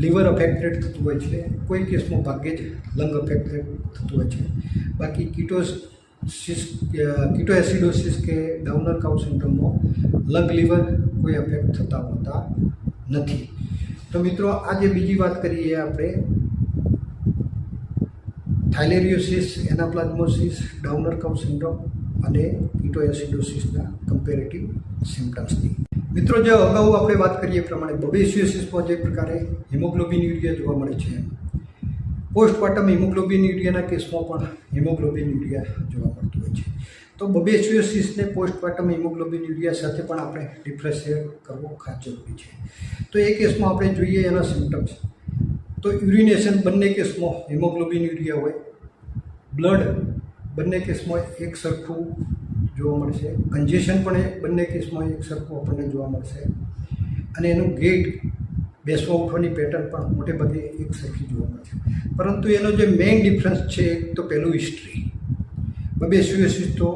લીવર અફેક્ટેડ થતું હોય છે, કોઈ કેસમાં ભાગ્યે જ લંગ અફેક્ટેડ થતું હોય છે, બાકી કીટોએસિડોસિસ કે ડાઉનર કાઉ સિન્ડ્રોમમાં લંગ લીવર કોઈ અફેક્ટ થતા હોતા નથી. તો મિત્રો આજે બીજી વાત કરીએ આપણે થાઇલેરિયોસિસ, એનાપ્લાઝ્મોસિસ, ડાઉનર કાઉ સિન્ડ્રોમ અને કીટોએસિડોસિસના કમ્પેરેટિવ સિમ્ટમ્સની. મિત્રો જે અગાઉ આપણે વાત કરીએ એ પ્રમાણે બબેસિયોસિસમાં જે પ્રકારે હિમોગ્લોબિન યુરિયા જોવા મળે છે, પોસ્ટમોર્ટમ હિમોગ્લોબિન યુરિયાના કેસમાં પણ હિમોગ્લોબિન યુરિયા જોવા મળતું હોય છે. તો બબેસિયોસિસને પોસ્ટમોર્ટમ હિમોગ્લોબિન યુરિયા સાથે પણ આપણે ડિફરન્શિએટ કરવો ખાસ જરૂરી છે. તો એ કેસમાં આપણે જોઈએ એના સિમ્ટમ્સ તો યુરિનેશન બંને કેસમાં હિમોગ્લોબિન યુરિયા હોય, બ્લડ બંને કેસમાં એક સરખું જોવા મળશે, કન્જેશન પણ બંને કેસમાં એક સરખું આપણને જોવા મળશે અને એનું ગેટ બેસવા ઉઠવાની પેટર્ન પણ મોટે ભાગે એક સરખી જોવા મળશે. પરંતુ એનો જે મેઇન ડિફરન્સ છે તો પહેલું હિસ્ટ્રી. બબેસિયોસિસ તો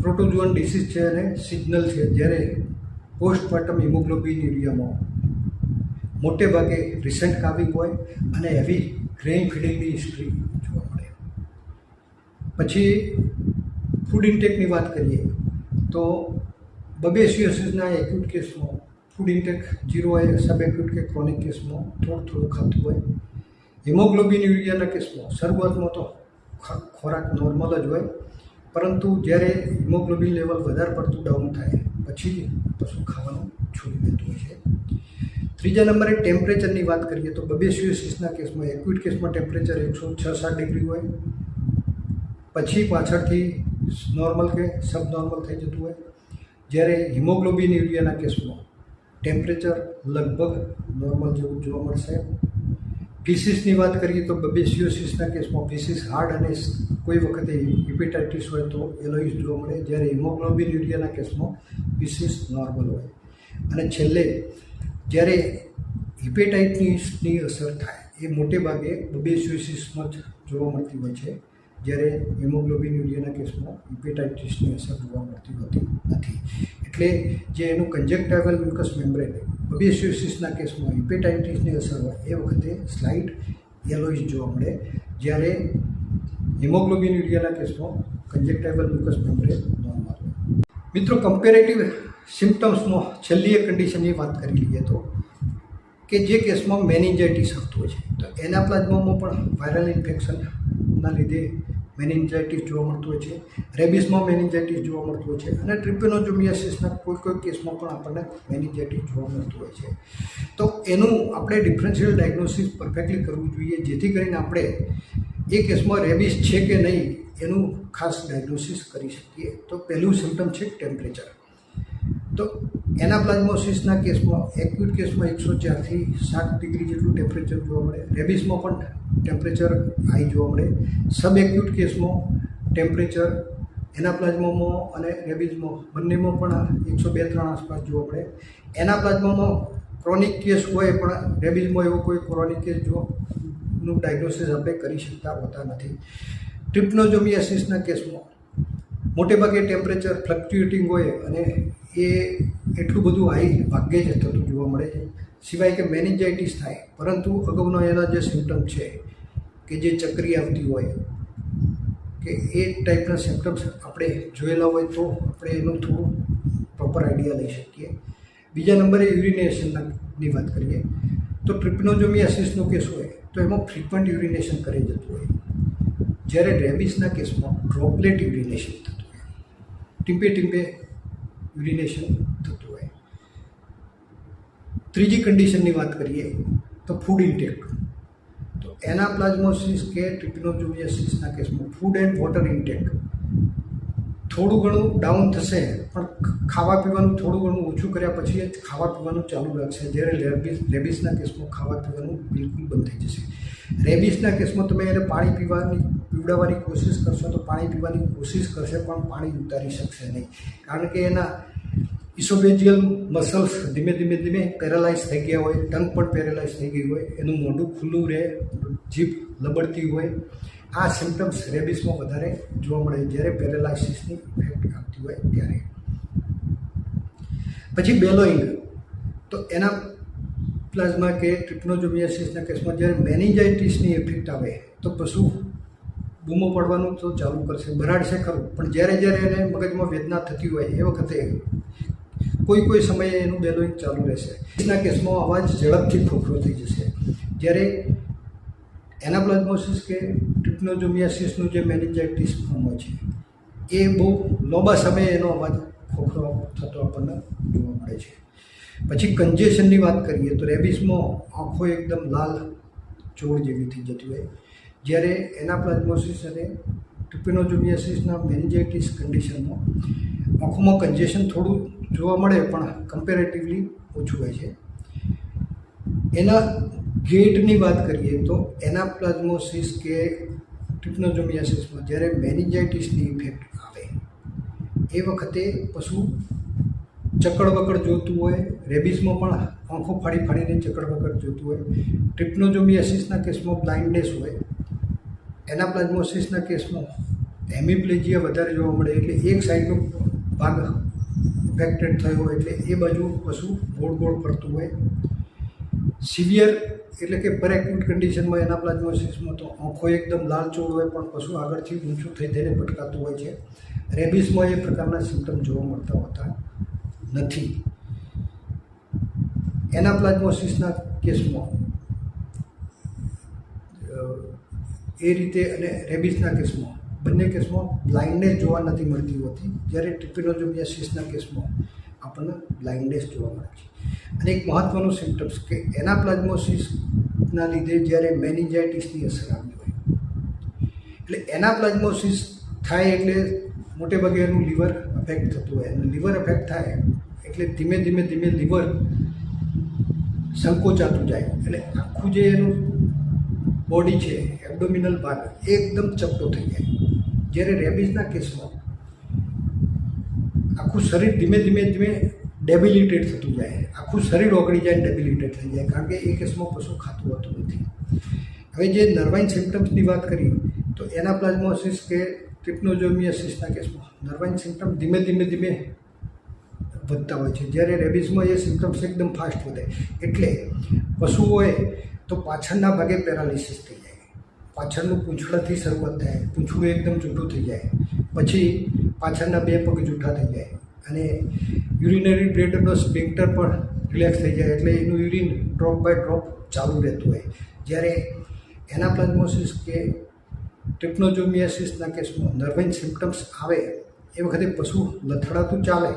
પ્રોટોઝોઅન ડિસીઝ છે અને સિઝનલ છે, જ્યારે પોસ્ટમોર્ટમ હિમોગ્લોબિન યુરિયામાં મોટે ભાગે રિસન્ટ કાવિંગ હોય અને હેવી ગ્રેઇન ફીડિંગની હિસ્ટ્રી જોવા મળે. પછી ફૂડ ઇન્ટેકની વાત કરીએ તો બબેસિયોસિસના એક્યુટ કેસમાં ફૂડ ઇન્ટેક 0 હોય, સબ એક્યુટ કે ક્રોનિક કેસમાં થોડું ખાતું હોય. હિમોગ્લોબિન યુરિયાના કેસમાં શરૂઆતમાં તો ખોરાક નોર્મલ જ હોય, પરંતુ જ્યારે હિમોગ્લોબિન લેવલ વધારે પડતું ડાઉન થાય પછી પશુ ખાવાનું છોડી દેતું હોય છે. ત્રીજા નંબરે ટેમ્પરેચરની વાત કરીએ તો બબેસિયોસિસના કેસમાં એક્યુટ કેસમાં ટેમ્પરેચર 106-7 ડિગ્રી હોય, પછી પાછળથી નોર્મલ કે સબ નોર્મલ થઈ જતું હોય. જ્યારે હિમોગ્લોબિન યુરિયાના કેસમાં ટેમ્પરેચર લગભગ નોર્મલ જેવું જોવા મળશે. ફીસીસની વાત કરીએ તો બબેસિયોસિસના કેસમાં ફીસીસ હાર્ડ અને કોઈ વખતે હિપેટાઇટિસ હોય તો યેલોઇશ જોવા મળે, જ્યારે હિમોગ્લોબિન યુરિયાના કેસમાં ફીસીસ નોર્મલ હોય. અને છેલ્લે જ્યારે હિપેટાઇટિસની અસર થાય એ મોટે ભાગે બબેસિયોસિસમાં જ જોવા મળતી હોય છે, જ્યારે હિમોગ્લોબિન યુરિયાના કેસમાં હિપેટાઇટિસની અસર જોવા મળતી હોતી નથી. એટલે જે એનું કન્જક્ટાઇવલ મ્યુકસ મેમ્બ્રેન બબેસિયોસિસના કેસમાં હિપેટાઇટિસની અસર હોય એ વખતે સ્લાઇટ યેલોઇશ જોવા મળે, જ્યારે હિમોગ્લોબિન યુરિયાના કેસમાં કન્જક્ટાઇવલ મ્યુકસ મેમ્બ્રેન નોર્મલ હોય. મિત્રો કમ્પેરેટિવ સિમ્ટમ્સમાં છેલ્લી એક કન્ડિશનની વાત કરી લઈએ તો કે જે કેસમાં મેનિન્જાઇટિસ થતું હોય છે, તો એનાપ્લાઝ્મામાં પણ વાયરલ ઇન્ફેક્શનના લીધે મેનિન્જાઇટિસ જોવા મળતું હોય છે, રેબિસમાં મેનિન્જાઇટિસ જોવા મળતું હોય છે અને ટ્રિપેનોસોમિયાસિસના કોઈ કેસમાં પણ આપણને મેનિન્જાઇટિસ જોવા મળતું હોય છે. તો એનું આપણે ડિફરન્શિયલ ડાયગ્નોસિસ પરફેક્ટલી કરવું જોઈએ, જેથી કરીને આપણે એ કેસમાં રેબિસ છે કે નહીં એનું ખાસ ડાયગ્નોસિસ કરી શકીએ. તો પહેલું સિમ્ટમ છે ટેમ્પરેચર. તો એનાપ્લાઝમોસિસના કેસમાં એક્યુટ કેસમાં 104થી 7 ડિગ્રી જેટલું ટેમ્પરેચર જોવા મળે. રેબિસમાં પણ ટેમ્પરેચર હાઈ જોવા મળે. સબ એક્યુટ કેસમાં ટેમ્પરેચર એનાપ્લાઝમામાં અને રેબિસમાં બંનેમાં પણ 102-3 આસપાસ જોવા મળે. એનાપ્લાઝમામાં ક્રોનિક કેસ હોય પણ રેબિસમાં એવો કોઈ ક્રોનિક કેસ નું ડાયગ્નોસિસ આપણે કરી શકતા હોતા નથી. ટ્રિપ્નોસોમિયાસિસના કેસમાં મોટે ભાગે ટેમ્પરેચર ફ્લક્ચ્યુએટિંગ હોય અને એ એટલું બધું હાઈ ભાગ્યે જ થતું જોવા મળે છે. સિવાય કે મેનિન્જાઇટિસ થાય, પરંતુ અગાઉના એના જે સિમ્ટમ છે કે જે ચક્રી આવતી હોય કે એ ટાઈપના સિમ્ટમ્સ આપણે જોયેલા હોય તો આપણે એનું થોડું પ્રોપર આઈડિયા લઈ શકીએ. બીજા નંબરે યુરિનેશનની વાત કરીએ તો ટ્રિપ્નોસોમિયાસિસનો કેસ હોય તો એમાં ફ્રીક્વન્ટ યુરિનેશન કરી જતું હોય, જ્યારે રેબિસના કેસમાં ડ્રોપલેટ યુરિનેશન થતું હોય, ટીમ્પે ટીમ્પે યુરિનેશન થતું હોય. ત્રીજી કન્ડિશનની વાત કરીએ તો ફૂડ ઇન્ટેક. તો એનાપ્લાઝમોસિસ કે ટ્રિપ્નોસોમિયાસિસના કેસમાં ફૂડ એન્ડ વોટર ઇન્ટેક થોડું ઘણું ડાઉન થશે, પણ ખાવા પીવાનું થોડું ઘણું ઓછું કર્યા પછી જ ખાવા પીવાનું ચાલુ રાખશે, જ્યારે રેબિસના કેસમાં ખાવા પીવાનું બિલકુલ બંધ થઈ જશે. રેબિસના કેસમાં તમે એને પાણી પીવડાવવાની કોશિશ કરશો તો પાણી પીવાની કોશિશ કરશે પણ પાણી ઉતારી શકશે નહીં, કારણ કે એના ઇસોફેજિયલ મસલ્સ ધીમે પેરાલાઇઝ થઈ ગયા હોય, ટંગ પણ પેરાલાઇઝ થઈ ગઈ હોય, એનું મોઢું ખુલ્લું રહે, જીભ લબડતી હોય. આ સિમ્ટમ્સ રેબિસમાં વધારે જોવા મળે જ્યારે પેરાલાઇસિસની ઇફેક્ટ આવતી હોય ત્યારે. પછી બેલોઇંગ. તો એના પ્લાઝમા કે ટ્રિપ્નોસોમિયાસિસના કેસમાં જ્યારે મેનિન્જાઇટિસની ઇફેક્ટ આવે તો પશુ બૂમો પડવાનું તો ચાલુ કરશે, બરાડશે ખરું, પણ જ્યારે એને મગજમાં વેદના થતી હોય એ વખતે કોઈ સમયે એનું બેલોઇંગ ચાલુ રહેશે. એના કેસમાં અવાજ ઝડપથી ખોખરો થઈ જશે, જ્યારે એનાપ્લાઝમોસિસ કે ટ્રિપ્નોસોમિયાસિસનું જે મેનિન્જાઇટિસ ફોર્મ હોય છે એ બહુ લાંબા સમયે એનો અવાજ ખોખરો થતો આપણને જોવા મળે છે. પછી કન્જેશનની વાત કરીએ તો રેબિસમાં આંખો એકદમ લાલ ચોળ જેવી થઈ જતી હોય, જ્યારે એનાપ્લાઝમોસિસ અને ટ્રિપ્નોસોમિયાસિસના મેનિન્જાઇટિસ કન્ડિશનમાં આંખોમાં કન્જેશન થોડું જોવા મળે પણ કમ્પેરેટિવલી ઓછું હોય છે. એના ગેટની વાત કરીએ તો એનાપ્લાઝમોસિસ કે ટ્રિપ્નોસોમિયાસિસમાં જ્યારે મેનિન્જાઇટિસની ઇફેક્ટ આવે એ વખતે પશુ ચકડવકડ જોતું હોય, રેબિસમાં પણ આંખો ફાડીને ચકડવકડ જોતું હોય, ટ્રિપ્નોસોમિયાસિસના કેસમાં બ્લાઇન્ડનેસ હોય, એનાપ્લાઝમોસિસના કેસમાં હેમિપ્લેજિયા વધારે જોવા મળે, એટલે એક સાઈડનો ભાગ ઇફેક્ટેડ થયો હોય એટલે એ બાજુ પશુ ગોળ ફરતું હોય. સિવિયર એટલે કે પરેક્યુટ કન્ડિશનમાં એનાપ્લાઝમોસિસમાં તો આંખો એકદમ લાલ ચોળ હોય પણ પશુ આગળથી ઊંચું થઈને ભટકાતું હોય છે. રેબિસમાં એ પ્રકારના સિમ્ટમ જોવા મળતા હોતા નથી. એનાપ્લાઝમોસિસના કેસમાં એ રીતે અને રેબિસના કેસમાં બંને કેસમાં બ્લાઇન્ડનેસ જોવા નથી મળતી હોતી, જ્યારે ટ્રિપ્નોસોમિયાસિસના કેસમાં આપણને બ્લાઇન્ડનેસ જોવા મળે છે. અને એક મહત્ત્વનું સિમ્ટમ્સ કે એનાપ્લાઝમોસિસના લીધે જ્યારે મેનિન્જાઇટિસની અસર આવી હોય, એટલે એનાપ્લાઝમોસિસ થાય એટલે મોટે ભાગે એનું લીવર અફેક્ટ થતું હોય, અને લીવર અફેક્ટ થાય એટલે ધીમે લીવર સંકોચાતું જાય, એટલે આખું જે એનું બોડી છે એબ્ડોમિનલ ભાગ એકદમ ચપટો થઈ જાય. જ્યારે રેબિસના કેસમાં આખું શરીર ધીમે ડેબિલિટેટ થતું જાય, આખું શરીર ઓગળી જાય, ડેબિલિટેટ થઈ જાય, કારણ કે એ કેસમાં પશુ ખાતું હોતું નથી. હવે જે નર્વાઇન સિમ્ટમ્સની વાત કરી તો એનાપ્લાઝમોસિસ કે ટ્રિપ્નોસોમિયાસિસના કેસમાં નર્વાઇન સિમ્ટમ ધીમે વધતા હોય છે, જ્યારે રેબિસમાં એ સિમ્ટમ્સ એકદમ ફાસ્ટ વધે, એટલે પશુ હોય તો પાછળના ભાગે પેરાલિસિસ થઈ જાય, પાછળનું પૂંછડાથી શરૂઆત થાય, પૂંછડું એકદમ જૂઠું થઈ જાય, પછી પાછળના 2 પગ જૂઠા થઈ જાય, અને યુરિનરી બ્લેડરનો સ્પિન્ક્ટર પણ રિલેક્સ થઈ જાય, એટલે એનું યુરિન ડ્રોપ બાય ડ્રોપ ચાલુ રહેતું હોય. જ્યારે એનાપ્લાઝમોસિસ કે ટ્રિપ્નોસોમિયાસિસના કેસમાં નર્વાઇન સિમ્ટમ્સ આવે એ વખતે પશુ લથડાતું ચાલે,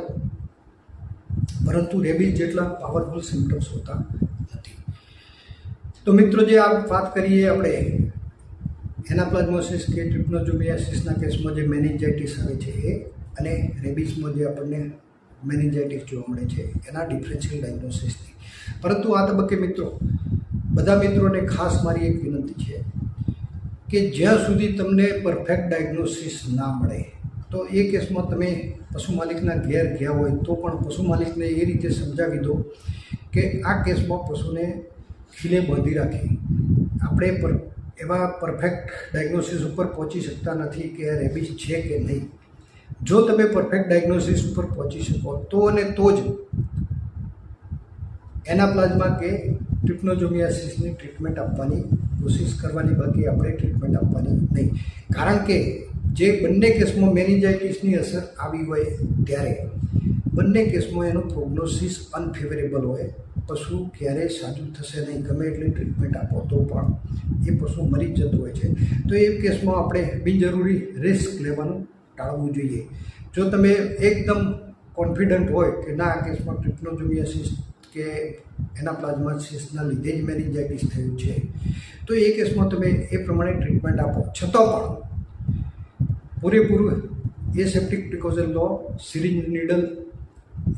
પરંતુ રેબિસ જેટલા પાવરફુલ સિમ્ટમ્સ હોતા નથી. તો મિત્રો, જે આ વાત કરીએ આપણે એનાપ્લાઝમોસિસ કે ટ્રિપ્નોસોમિયાસિસના કેસમાં જે મેનિન્જાઇટિસ આવે છે એ, અને રેબિસમાં જે આપણને મેનિન્જાઇટિસ જોવા મળે છે એના ડિફરન્શિયલ ડાયગ્નોસિસની. પરંતુ આ તબક્કે મિત્રો, બધા મિત્રોને ખાસ મારી એક વિનંતી છે કે જ્યાં સુધી તમને પરફેક્ટ ડાયગ્નોસિસ ના મળે તો એ કેસમાં તમે પશુ માલિકના ઘેર ગયા હોય તો પણ પશુ માલિકને એ રીતે સમજાવી દો કે આ કેસમાં પશુને ખીલે બાંધી રાખી આપણે એવા પરફેક્ટ ડાયગ્નોસિસ ઉપર પહોંચી શકતા નથી કે રેબિસ છે કે નહીં. જો તમે પરફેક્ટ ડાયગ્નોસિસ ઉપર પહોંચી શકો તો અને તો જ એનાપ્લાઝમા કે ટ્રિપ્નોસોમિયાસિસની ટ્રીટમેન્ટ આપવાની કોશિશ કરવાની, બાકી આપણે ટ્રીટમેન્ટ આપવાની નહીં. કારણ કે જે બંને કેસમાં મેનિન્જાઇટિસની અસર આવી હોય ત્યારે બંને કેસમાં એનું પ્રોગ્નોસિસ અનફેવરેબલ હોય. પશુ ક્યારેય સાજું થશે નહીં, ગમે એટલી ટ્રીટમેન્ટ આપો તો પણ એ પશુ મરી જ જતું હોય છે. તો એ કેસમાં આપણે બિનજરૂરી રિસ્ક લેવાનું ટાળવું જોઈએ. જો તમે એકદમ કોન્ફિડન્ટ હોય કે ના આ કેસમાં ટ્રિપ્નોસોમિયાસિસ કે એનાપ્લાઝમાસિસના લીધે જ મેનિન્જાઇટિસ થયું છે તો એ કેસમાં તમે એ પ્રમાણે ટ્રીટમેન્ટ આપો. છતાં પણ પૂરેપૂરું એસેપ્ટિક પ્રિકોશન લો, સિરિંજ નીડલ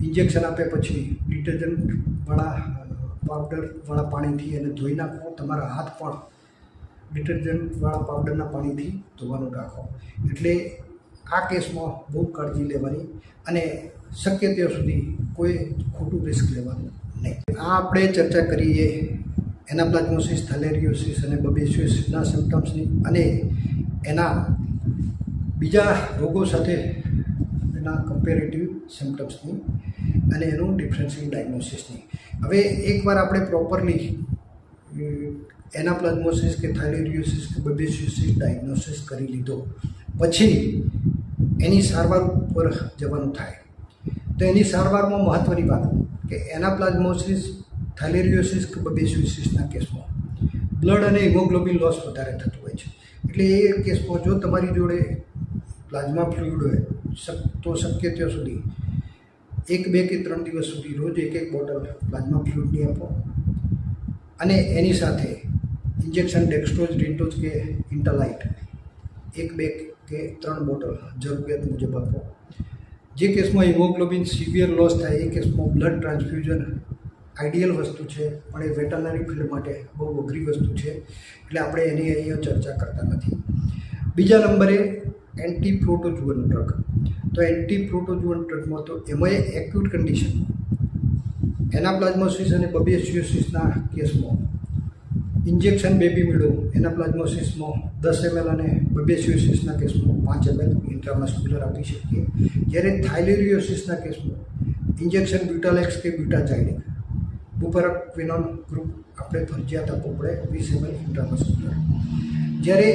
ઇન્જેક્શન આપ્યા પછી ડિટર્જન્ટવાળા પાવડરવાળા પાણીથી એને ધોઈ નાખો. તમારા હાથ પણ ડિટર્જન્ટવાળા પાવડરના પાણીથી ધોવાનું રાખો. એટલે આ કેસમાં બહુ કાળજી લેવાની અને શક્ય ત્યાં સુધી કોઈ ખોટું રિસ્ક લેવાનું નહીં. આ આપણે ચર્ચા કરીએ એનાપ્લાઝમોસિસ, થેલેરિયોસિસ અને બબેસિયોસિસના સિમ્પટમ્સની અને એના બીજા રોગો સાથે એના કમ્પેરેટિવ સિમ્પટમ્સની અને એનું ડિફરન્શિયલ ડાયગ્નોસિસની. હવે એકવાર આપણે પ્રોપરલી એનાપ્લાઝમોસિસ કે થાઇલેરિયોસિસ કે બબેસિયોસિસ ડાયગ્નોસિસ કરી લીધો પછી એની સારવાર ઉપર જવાનું થાય. તો એની સારવારમાં મહત્ત્વની વાત કે એનાપ્લાઝમોસિસ, થાઇલેરિયોસિસ કે બબેસિયોસિસના કેસમાં બ્લડ અને હિમોગ્લોબિન લોસ વધારે થતું હોય છે. એટલે એ કેસમાં જો તમારી જોડે પ્લાઝમા ફ્લુઇડ હોય તો શક્ય ત્યાં સુધી 1, 2 કે 3 દિવસ સુધી રોજ 1 બોટલ પ્લાઝમા ફ્લુઇડની આપો અને એની સાથે ઇન્જેક્શન ડેક્સ્ટ્રોઝ, રિન્ટોઝ કે ઇન્ટાલાઇટ 1, 2 કે 3 બોટલ જરૂરિયાત મુજબ આપો. જે કેસમાં હિમોગ્લોબિન સિવિયર લોસ થાય એ કેસમાં બ્લડ ટ્રાન્સફ્યુઝન આઈડિયલ વસ્તુ છે, પણ એ વેટરનરી ફિલ્ડ માટે બહુ અઘરી વસ્તુ છે એટલે આપણે એની અહીંયા ચર્ચા કરતા નથી. બીજા નંબરે એન્ટી પ્રોટોઝુઅન ડ્રગ. તો એન્ટી પ્રોટોઝુઅન ડ્રગમાં તો એમાં એક્યુટ કન્ડિશન એનાપ્લાઝમોસિસ અને બબેસિયોસિસના કેસમાં ઇન્જેક્શન બેબીમિડો એનાપ્લાઝમોસિસમાં 10 ml અને બબેસિયોસિસના કેસમાં 5 ml ઇન્ટ્રામસ્ક્યુલર આપી શકીએ. જ્યારે થાઇલેરિયોસિસના કેસમાં ઇન્જેક્શન બ્યુટાલેક્સ કે બ્યુટાજાઇડિન બુપરક્વિનોન ગ્રુપ આપણે ફરજિયાત આપવું પડે 20 ml ઇન્ટ્રામસ્ક્યુલર. જ્યારે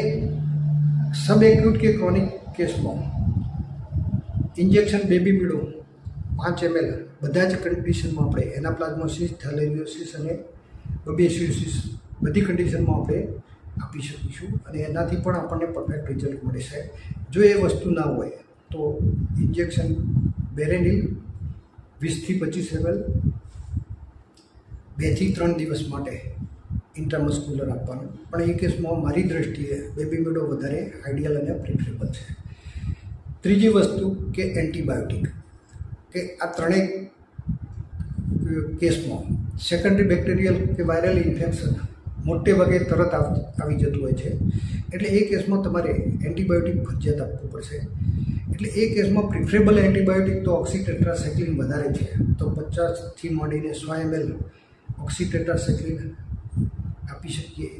સબ એક્યુટ કે ક્રોનિક કેસમાં ઇન્જેક્શન બેબીમિડો 5 ml બધા જ કન્ડિશનમાં આપણે એનાપ્લાઝમોસિસ, થાઇલેરિયોસિસ અને બબેસિયોસિસ બધી કન્ડિશનમાં આપણે આપી શકીશું અને એનાથી પણ આપણને પરફેક્ટ રિઝલ્ટ મળે છે. જો એ વસ્તુ ના હોય તો ઇન્જેક્શન બેરેનિલ 20 થી 25 ml 2 થી 3 દિવસ માટે ઇન્ટ્રામસ્ક્યુલર આપવાનું. પણ એ કેસમાં મારી દૃષ્ટિએ બેબીમિડો વધારે આઈડિયલ અને પ્રિફરેબલ છે. ત્રીજી વસ્તુ કે એન્ટીબાયોટિક, કે આ ત્રણેય કેસમાં સેકન્ડરી બેક્ટેરિયલ કે વાયરલ ઇન્ફેક્શન મોટે ભાગે તરત આવી જતું હોય છે. એટલે એ કેસમાં તમારે એન્ટીબાયોટિક ફરજિયાત આપવું પડશે. એટલે એ કેસમાં પ્રિફરેબલ એન્ટીબાયોટિક તો ઓક્સીટેટ્રાસાયક્લિન વધારે છે. તો 50 થી માંડીને 100 ml ઓક્સીટેટ્રાસાયક્લિન આપી શકીએ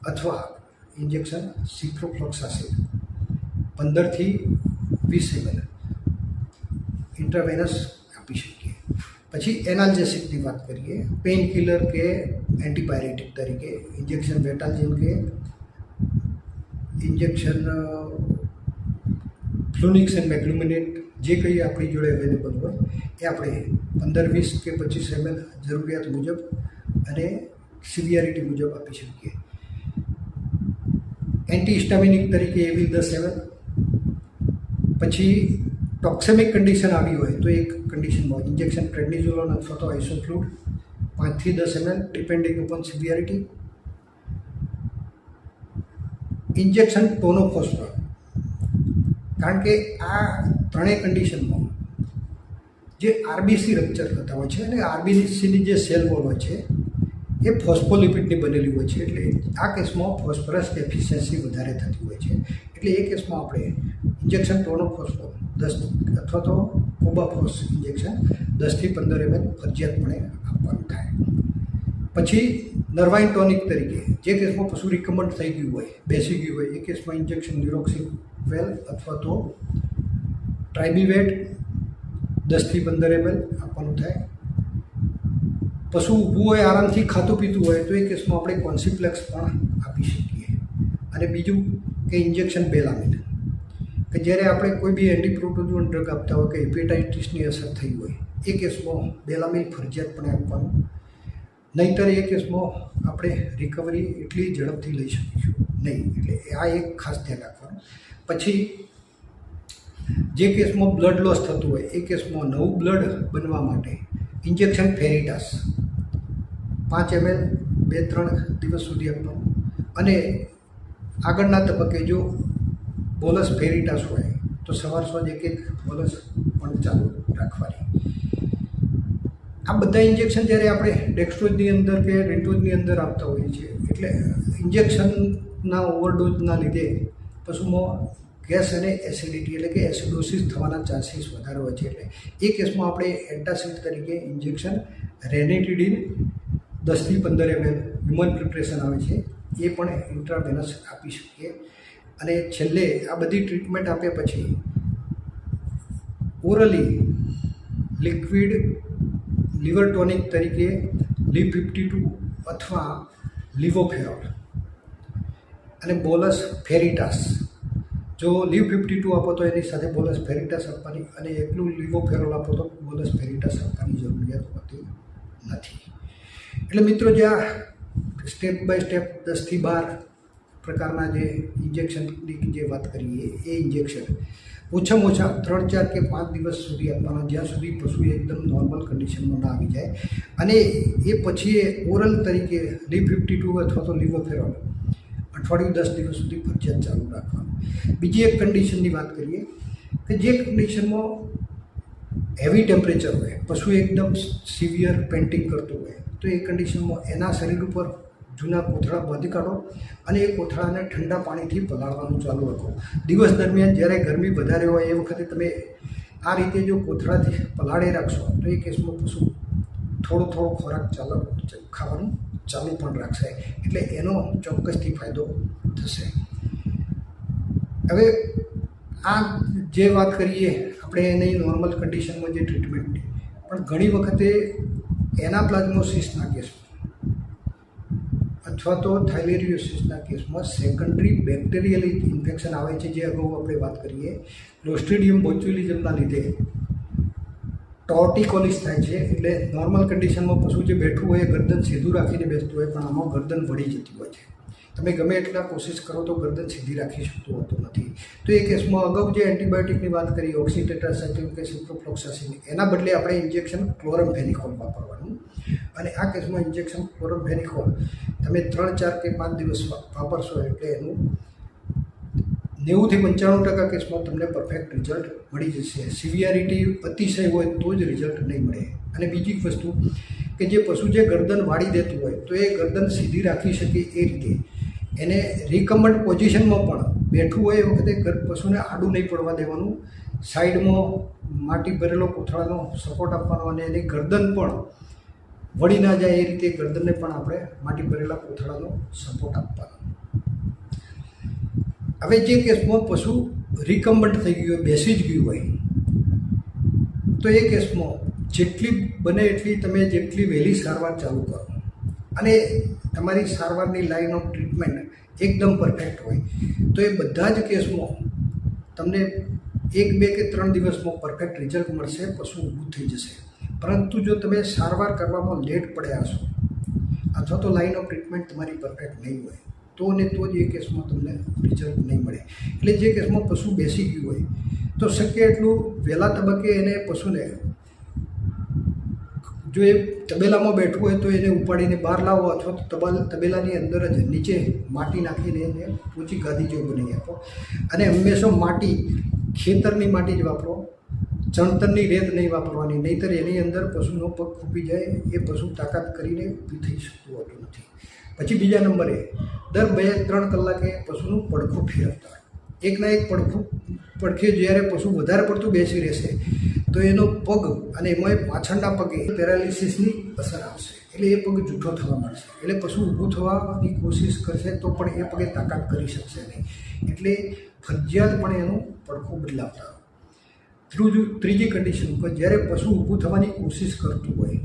અથવા ઇન્જેક્શન સિપ્રોફ્લોક્સાસિન 15 થી 20 ml ઇન્ટ્રાવેનસ આપી શકીએ. પછી એનાલ્જેસિકની વાત કરીએ, પેઇન કિલર કે એન્ટીપાયરેટિક તરીકે ઇન્જેક્શન વેટાલ્જિન કે ઇન્જેક્શન ફ્લુનિક્સ એન્ડ મેગ્લુમિનેટ જે કંઈ આપણી જોડે અવેલેબલ હોય એ આપણે 15, 20 કે 25 ml જરૂરિયાત મુજબ અને સિવિયરિટી મુજબ આપી શકીએ. એન્ટીહિસ્ટામિનિક તરીકે એવી 10 ml. પછી ટોક્સેમિક કન્ડિશન આવી હોય તો એક કન્ડિશનમાં ઇન્જેક્શન પ્રેડનિઝોલોન અથવા તો આઇસોફ્લુડ 5 થી 10 ml depending upon severity. Injection Tonophosphan, કારણ કે આ ત્રણેય કન્ડિશનમાં જે આરબીસી રપ્ચર થતા હોય છે અને આરબીસીની જે સેલ વોલ હોય છે એ ફોસ્ફોલિપિડની બનેલી હોય છે. એટલે આ કેસમાં ફોસ્ફરસ ડેફિશિયન્સી વધારે થતી હોય છે. એટલે એ કેસમાં આપણે ઇન્જેક્શન ટોનોફોસ્ફોર 10 અથવા તો કોબાફોસ ઇન્જેક્શન 10 થી 15 ml ફરજિયાતપણે આપવાનું થાય. પછી નર્વાઇન ટોનિક તરીકે જે કેસમાં પશુ રિકમેન્ડ થઈ ગયું હોય, બેસી ગયું હોય, એ કેસમાં ઇન્જેક્શન નિરોક્સિવેલ અથવા તો ટ્રાઇબીવેટ 10 થી 15 ml આપવાનું થાય. પશુ ઊભું હોય, આરામથી ખાતું પીતું હોય તો એ કેસમાં આપણે કોન્સિપ્લેક્સ પણ આપી શકીએ. અને બીજું કે ઇન્જેક્શન બેલામિન, કે જ્યારે આપણે કોઈ બી એન્ટીપ્રોટોઝોન ડ્રગ આપતા હોય કે હેપેટાઇટિસની અસર થઈ હોય, એ કેસમાં બેલામિન ફરજિયાતપણે આપવાનું. નહીંતર એ કેસમાં આપણે રિકવરી એટલી ઝડપથી લઈ શકીશું નહીં. એટલે આ એક ખાસ ધ્યાન રાખવાનું. પછી જે કેસમાં બ્લડ લોસ થતું હોય એ કેસમાં નવું બ્લડ બનવા માટે ઇન્જેક્શન ફેરિટાસ 5 ml 2-3 દિવસ સુધી આપવાનું. અને આગળના તબક્કે જો બોલસ ફેરિટાસ હોય તો સવાર સાંજ એક બોલસ પણ ચાલુ રાખવાની. આ બધા ઇન્જેક્શન જ્યારે આપણે ડેક્સ્ટ્રોઝની અંદર કે રેન્ટોઝની અંદર આપતા હોઈએ છીએ, એટલે ઇન્જેક્શનના ઓવરડોઝના લીધે પશુમાં ગેસ અને એસિડિટી એટલે કે એસિડોસિસ થવાના ચાન્સીસ વધારે હોય છે. એટલે એ કેસમાં આપણે એન્ટાસિડ તરીકે ઇન્જેક્શન રેનિટિડિન 10 થી 15 ml હ્યુમન પ્રિપરેશન આવે છે, એ પણ ઇન્ટ્રાવેનસ આપી શકીએ. અને છેલ્લે આ બધી ટ્રીટમેન્ટ આપ્યા પછી ઓરલી લિક્વિડ લીવર ટોનિક તરીકે LIV-52 અથવા લિવોફેરોલ અને બોલસ ફેરિટાસ. જો LIV-52 આપો તો એની સાથે બોલસ ફેરિટાસ આપવાની, અને એકલું લિવોફેરોલ આપો તો બોલસ ફેરિટાસ આપવાની જરૂરિયાત હોતી નથી. એટલે મિત્રો, જે આ સ્ટેપ બાય સ્ટેપ 10 થી 12 પ્રકારના જે ઇન્જેક્શનની જે વાત કરીએ, એ ઇન્જેક્શન ઓછામાં ઓછા 3, 4 કે 5 દિવસ સુધી આપવાના, જ્યાં સુધી પશુ એકદમ નોર્મલ કન્ડિશનમાં ના આવી જાય. અને એ પછી ઓરલ તરીકે LIV-52 અથવા તો લિવોફેરોલ અઠવાડિયું 10 દિવસ સુધી ફરજિયાત ચાલુ રાખવાનું. બીજી એક કન્ડિશનની વાત કરીએ કે જે કન્ડિશનમાં હેવી ટેમ્પરેચર હોય, પશુ એકદમ સિવિયર પેન્ટિંગ કરતું હોય, તો એ કન્ડિશનમાં એના શરીર ઉપર જૂના કોથળા બાંધી કાઢો અને એ કોથળાને ઠંડા પાણીથી પલાળવાનું ચાલુ રાખો. દિવસ દરમિયાન જ્યારે ગરમી વધારે હોય એ વખતે તમે આ રીતે જો કોથળાથી પલાળી રાખશો તો એ કેસમાં પશુ થોડો ખોરાક ખાવાનું ચાલુ પણ રાખશે. એટલે એનો ચોક્કસથી ફાયદો થશે. હવે આ જે વાત કરીએ આપણે એની નોર્મલ કન્ડિશનમાં જે ટ્રીટમેન્ટની, પણ ઘણી વખતે એનાપ્લાઝમોસિસના કેસમાં અથવા તો થાઇલેરિયોસિસના કેસમાં સેકન્ડરી બેક્ટેરિયલ ઇન્ફેક્શન આવે છે. જે અગાઉ આપણે વાત કરીએ, ક્લોસ્ટ્રીડિયમ બોચ્યુલિઝમના લીધે ટોર્ટિકોલિસ થાય છે. એટલે નોર્મલ કન્ડિશનમાં પશુ જે બેઠું હોય એ ગરદન સીધું રાખીને બેસતું હોય, પણ આમાં ગરદન વળી જતી હોય છે. તમે ગમે એટલા કોશિશ કરો તો ગરદન સીધી રાખી શકતું હોતું નથી. તો એ કેસમાં અગાઉ જે એન્ટીબાયોટિકની વાત કરી, ઓક્સીટેટ્રાસાઇક્લિન કે સિપ્રોફ્લોક્સાસિન, એના બદલે આપણે ઇન્જેક્શન ક્લોરમફેનિકોલ વાપરવાનું. અને આ કેસમાં ઇન્જેક્શન ક્લોરમફેનિકોલ તમે 3, 4 કે 5 દિવસ વાપરશો એટલે એનું 90 થી 95% કેસમાં તમને પરફેક્ટ રિઝલ્ટ મળી જશે. સિવિયરિટી અતિશય હોય તો જ રિઝલ્ટ નહીં મળે. અને બીજી વસ્તુ કે જે પશુ જે ગરદન વાળી દેતું હોય તો એ ગરદન સીધી રાખી શકે એ રીતે એને રિકમન્ડ પોઝિશનમાં પણ બેઠું હોય એ વખતે પશુને આડું નહીં પડવા દેવાનું. સાઈડમાં માટી ભરેલો કોથળાનો સપોર્ટ આપવાનો અને એની ગરદન પણ વળી ના જાય એ રીતે ગરદનને પણ આપણે માટી ભરેલા કોથળાનો સપોર્ટ આપવાનો. હવે જે કેસમાં પશુ રિકમ્બન્ટ થઈ ગયું હોય, બેસી જ ગયું હોય, તો એ કેસમાં જેટલી બને એટલી તમે જેટલી વહેલી સારવાર ચાલુ કરો અને તમારી સારવારની લાઇન ઓફ ટ્રીટમેન્ટ એકદમ પરફેક્ટ હોય તો એ બધા જ કેસમાં તમને 1, 2 કે 3 દિવસમાં પરફેક્ટ રિઝલ્ટ મળશે, પશુ ઊભું થઈ જશે. પરંતુ જો તમે સારવાર કરવામાં લેટ પડ્યા છો અથવા તો લાઇન ઓફ ટ્રીટમેન્ટ તમારી પરફેક્ટ નહીં હોય તો ને તો જ એ કેસમાં તમને રિઝલ્ટ નહીં મળે. એટલે જે કેસમાં પશુ બેસી ગયું હોય તો શક્ય એટલું વહેલા તબક્કે એને પશુને, જો એ તબેલામાં બેઠું હોય તો એને ઉપાડીને બહાર લાવો અથવા તો તબેલાની અંદર જ નીચે માટી નાખીને એને ઊંચી ગાદી જેવું બનાવી આપો. અને હંમેશા માટી ખેતરની માટી જ વાપરો. ચણતરની રેત નહીં વાપરવાની, નહીંતર એની અંદર પશુનો પગ ખૂપી જાય, એ પશુ તાકાત કરીને ઊભી થઈ શકતું હોતું નથી. પછી બીજા નંબરે દર 2-3 કલાકે પશુનું પડખું ફેરવતા. એકના એક પડખે જ્યારે પશુ વધારે પડતું બેસી રહેશે તો એનો પગ અને એમાં પાછળના પગે પેરાલિસિસની અસર આવશે, એટલે એ પગ જૂઠો થવા મળશે. એટલે પશુ ઊભું થવાની કોશિશ કરશે તો પણ એ પગે તાકાત કરી શકશે નહીં. એટલે ફરજિયાત પણ એનું પડખું બદલાવતા. ત્રીજી કન્ડિશન ઉપર જ્યારે પશુ ઊભું થવાની કોશિશ કરતું હોય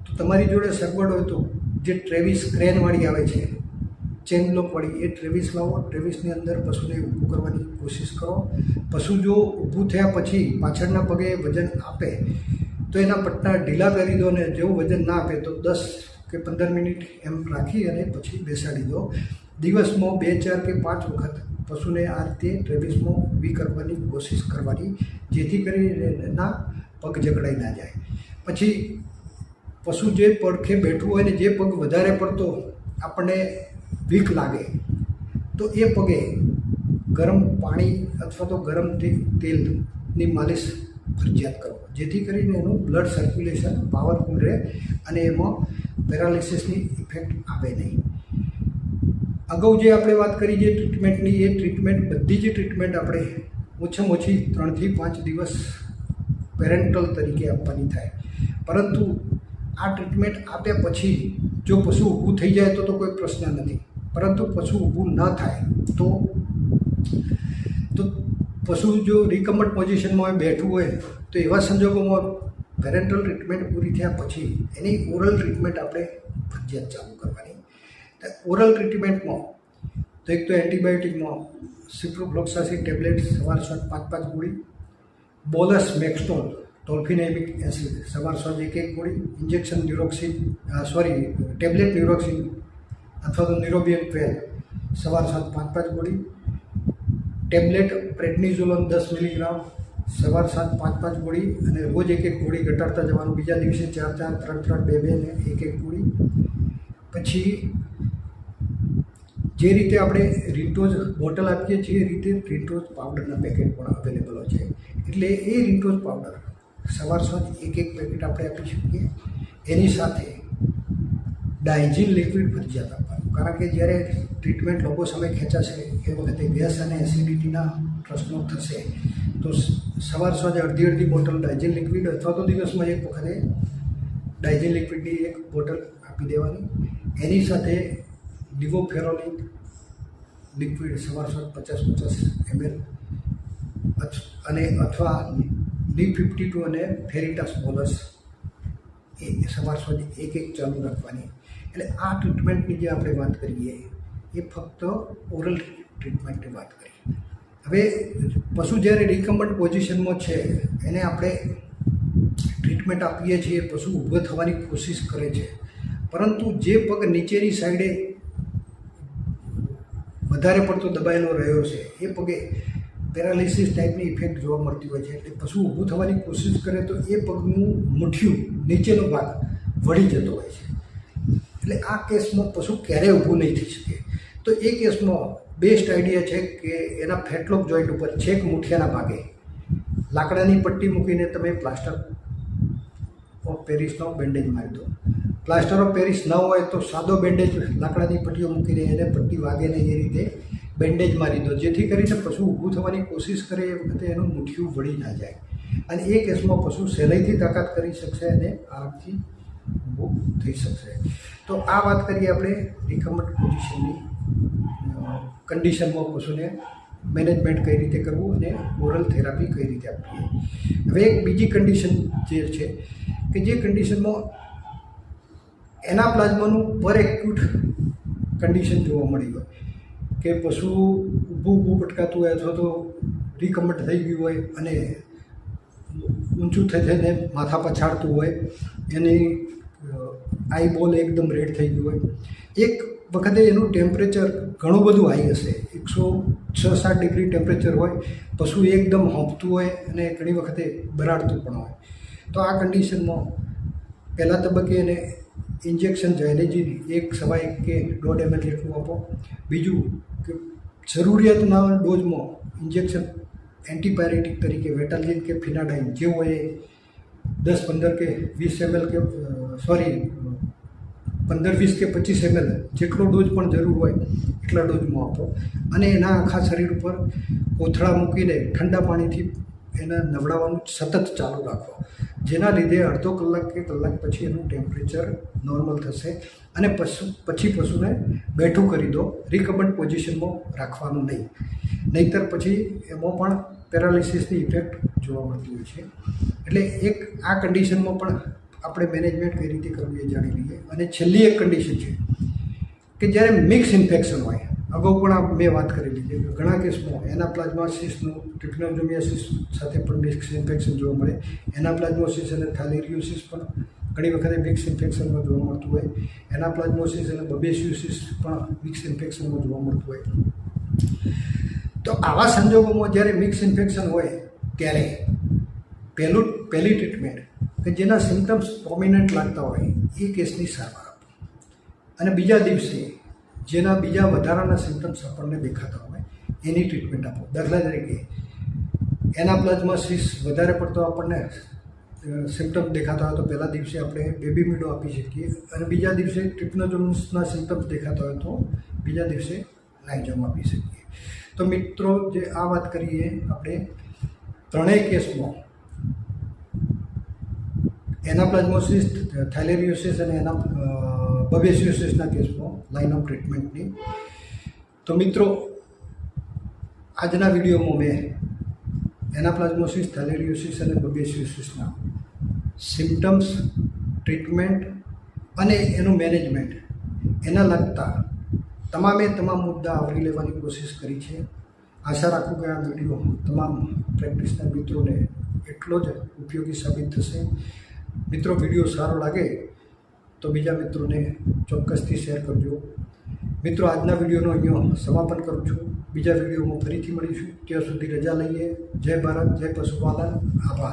તો તમારી જોડે સગવડ હોય તો જે ટ્રેવિસ ક્રેનવાળી આવે છે, ચેન બ્લોકવાળી, એ ટ્રેવિસ લાવો. ટ્રેવિસની અંદર પશુને ઊભું કરવાની કોશિશ કરો. પશુ જો ઊભું થયા પછી પાછળના પગે વજન આપે તો એના પટ્ટા ઢીલા કરી દો, અને જેવું વજન ના આપે તો 10 કે 15 મિનિટ એમ રાખી અને પછી બેસાડી દો. દિવસમાં 2, 4 કે 5 વખત પશુને આ રીતે ટ્રેવિસમાં ઊભી કરવાની કોશિશ કરવાની, જેથી કરીને એના પગ જકડાઈ ના જાય. પછી પશુ જે પડખે બેઠું હોય ને જે પગ વધારે પડતો આપણને વીક લાગે તો એ પગે ગરમ પાણી અથવા તો ગરમ તેલની માલિશ ફરજિયાત કરો, જેથી કરીને એનું બ્લડ સર્ક્યુલેશન પાવરફુલ રહે અને એમાં પેરાલિસિસની ઇફેક્ટ આવે નહીં. અગાઉ જે આપણે વાત કરી જે ટ્રીટમેન્ટની, એ ટ્રીટમેન્ટ બધી જ ટ્રીટમેન્ટ આપણે ઓછામાં ઓછી 3 થી 5 દિવસ પેરેન્ટલ તરીકે આપવાની થાય. પરંતુ આ ટ્રીટમેન્ટ આપ્યા પછી જો પશુ ઊભું થઈ જાય તો કોઈ પ્રશ્ન નથી, પરંતુ પશુ ઊભું ન થાય તો પશુ જો રિકમ્બન્ટ પોઝિશનમાં બેઠું હોય તો એવા સંજોગોમાં પેરેન્ટલ ટ્રીટમેન્ટ પૂરી થયા પછી એની ઓરલ ટ્રીટમેન્ટ આપણે ફરજિયાત ચાલુ કરવાની. ઓરલ ટ્રીટમેન્ટમાં તો એક તો એન્ટીબાયોટિકમાં સિપ્રોફ્લોક્સાસિન ટેબ્લેટ સવાર સાંજ 5 ગોળી, બોલસ મેક્સટોલ ટોલ્ફિનેમિક એસિડ સવાર સાંજ 1 ગોળી, ઇન્જેક્શન ટેબ્લેટ ન્યુરોક્સિન અથવા તો ન્યુરોબિયન 12 સવાર સાંજ 5 ગોળી, ટેબ્લેટ પ્રેડનિઝોલોન 10 મિલીગ્રામ સવાર સાંજ 5 ગોળી, અને રોજ 1 ગોળી ઘટાડતા જવાનું. બીજા દિવસે 4, 3, 2 ને 1 ગોળી. પછી જે રીતે આપણે રિન્ટોઝ બોટલ આપીએ છીએ એ રીતે રિન્ટોઝ પાવડરના પેકેટ પણ અવેલેબલ હોય છે. એટલે એ રિન્ટોઝ પાવડર સવાર સાંજ 1 પેકેટ આપણે આપી શકીએ. એની સાથે ડાયજીન લિક્વિડ ફરજિયાત આપવાનું, કારણ કે જ્યારે ટ્રીટમેન્ટ લાંબો સમય ખેંચાશે એ વખતે ગેસ અને એસિડિટીના પ્રશ્નો થશે. તો સવાર સાંજ અડધી બોટલ ડાયજીન લિક્વિડ અથવા તો દિવસમાં 1 વખતે ડાયજીન લિક્વિડની 1 બોટલ આપી દેવાની. એની સાથે લિવોફેરોલિક લિક્વિડ સવાર સાંજ 50 ml અને અથવા Li52 અને ફેરિટાસ બોલસ એ સવાર સાંજ 1 ચાલુ રાખવાની. એટલે આ ટ્રીટમેન્ટની જે આપણે વાત કરીએ એ ફક્ત ઓરલ ટ્રીટમેન્ટની વાત કરીએ. હવે પશુ જ્યારે રિકમ્બન્ટ પોઝિશનમાં છે એને આપણે ટ્રીટમેન્ટ આપીએ છીએ, પશુ ઊભો થવાની કોશિશ કરે છે, પરંતુ જે પગ નીચેની સાઈડે વધારે પડતો દબાયેલો રહ્યો છે એ પગે પેરાલિસિસ ટાઈપની ઇફેક્ટ જોવા મળતી હોય છે. એટલે પશુ ઊભું થવાની કોશિશ કરે તો એ પગનું મુઠ્ઠિયું નીચેનો ભાગ વળી જતો હોય છે. એટલે આ કેસમાં પશુ ક્યારેય ઊભું નહીં થઈ શકે. તો એ કેસમાં બેસ્ટ આઈડિયા છે કે એના ફેટલોક જોઈન્ટ ઉપર છેક મુઠિયાના ભાગે લાકડાની પટ્ટી મૂકીને તમે પ્લાસ્ટર ઓફ પેરિસનો બેન્ડેજ મારી દો. પ્લાસ્ટર ઓફ પેરિસ ન હોય તો સાદો બેન્ડેજ લાકડાની પટ્ટીઓ મૂકીને એને પટ્ટી વાગે ને એ રીતે બેન્ડેજ મારી દો, જેથી કરીને પશુ ઊભું થવાની કોશિશ કરે એ વખતે એનું મુઠ્ઠિયું વળી ના જાય. અને એ કેસમાં પશુ સહેલાઈથી તાકાત કરી શકશે અને આરામથી ઊભું થઈ શકશે. તો આ વાત કરીએ આપણે રિકમ્બન્ટ પોઝિશનની કન્ડિશનમાં પશુને મેનેજમેન્ટ કઈ રીતે કરવું અને ઓરલ થેરાપી કઈ રીતે આપીએ. હવે એક બીજી કન્ડિશન જે છે કે જે કન્ડિશનમાં એના પ્લાઝમાનું પર એક્યુટ કન્ડિશન જોવા મળી હોય કે પશુ ઊભું ભટકાતું હોય અથવા તો રિકમ્બન્ટ થઈ ગયું હોય અને ઊંચું થઈને માથા પછાડતું હોય, એની આઈબોલ એકદમ રેડ થઈ ગયું હોય, એક વખતે એનું ટેમ્પરેચર ઘણું બધું હાઈ હશે, 106-7 ડિગ્રી ટેમ્પરેચર હોય, પશુ એકદમ હોંપતું હોય અને ઘણી વખતે બરાડતું પણ હોય. તો આ કન્ડિશનમાં પહેલા તબક્કે એને ઇન્જેક્શન ઝાયલેજિન 1 કે 1.5 ml જેટલું આપો. બીજું કે જરૂરિયાતના ડોઝમાં ઇન્જેક્શન એન્ટીપાયરેટિક તરીકે વેટાલિન કે ફિનાડાઇન જે હોય એ 10-15 કે 20 ml કે 15-20 કે 25 ml જેટલો ડોઝ પણ જરૂર હોય એટલા ડોઝમાં આપો અને એના આખા શરીર ઉપર કોથળા મૂકીને ઠંડા પાણીથી એને નવડાવવાનું સતત ચાલુ રાખો, જેના લીધે અડધો કલાક કે કલાક પછી એનું ટેમ્પરેચર નોર્મલ થશે અને પછી પશુને બેઠું કરી દો, રિકબન્ટ પોઝિશનમાં રાખવાનું નહીં, નહીંતર પછી એમાં પણ પેરાલિસિસની ઇફેક્ટ જોવા મળતી હોય છે. એટલે એક આ કન્ડિશનમાં પણ આપણે મેનેજમેન્ટ કઈ રીતે કરવું એ જાણી લઈએ. અને છેલ્લી એક કન્ડિશન છે કે જ્યારે મિક્સ ઇન્ફેક્શન હોય, અગાઉ પણ મેં વાત કરેલી છે કે ઘણા કેસમાં એનાપ્લાઝ્મોસિસનું ટ્રિપનોસોમિયાસિસ સાથે પણ મિક્સ ઇન્ફેક્શન જોવા મળે. એનાપ્લાઝ્મોસિસ અને થાઇલેરિયોસિસ પણ ઘણી વખતે મિક્સ ઇન્ફેક્શનમાં જોવા મળતું હોય. એનાપ્લાઝ્મોસિસ અને બબેસિયોસિસ પણ મિક્સ ઇન્ફેક્શનમાં જોવા મળતું હોય. તો આવા સંજોગોમાં જ્યારે મિક્સ ઇન્ફેક્શન હોય ત્યારે પહેલી ટ્રીટમેન્ટ કે જેના સિમ્ટમ્સ પ્રોમિનન્ટ લાગતા હોય એ કેસની સારવાર આપો અને બીજા દિવસે જેના બીજા વધારાના સિમ્ટમ્સ આપણને દેખાતા હોય એની ટ્રીટમેન્ટ આપો. દાખલા તરીકે એનાપ્લાઝ્મોસિસ વધારે પડતો આપણને સિમ્ટમ્સ દેખાતા હોય તો પહેલા દિવસે આપણે બેબી મીડો આપી શકીએ અને બીજા દિવસે ટ્રિપ્નોસોમિયાસિસના સિમ્ટમ્સ દેખાતા હોય તો બીજા દિવસે નાઇઝોમ આપી શકીએ. તો મિત્રો, જે આ વાત કરીએ આપણે ત્રણેય કેસમાં એનાપ્લાઝ્મોસિસ, થાઇલેરિયોસિસ અને બબેસિયોસિસના કેસમાં લાઇન ઓફ ટ્રીટમેન્ટની. તો મિત્રો, આજના વિડીયોમાં મેં એનાપ્લાઝ્મોસિસ, થાઇલેરિયોસિસ અને બબેસિયોસિસના સિમ્ટમ્સ, ટ્રીટમેન્ટ અને એનું મેનેજમેન્ટ એના લગતા તમામ મુદ્દા આવરી લેવાની કોશિશ કરી છે. આશા રાખું કે આ વિડીયો તમામ પ્રેક્ટિસના મિત્રોને એટલો જ ઉપયોગી સાબિત થશે. મિત્રો, વિડીયો સારો લાગે તો બીજા મિત્રોને ચોક્કસથી શેર કરજો. મિત્રો, આજના વિડીયોનો અહીંયા સમાપન કરું છું. બીજા વિડીયોમાં ફરીથી મળીશું. ત્યાં સુધી રજા લઈએ. જય ભારત, જય પશુપાલન. આભાર.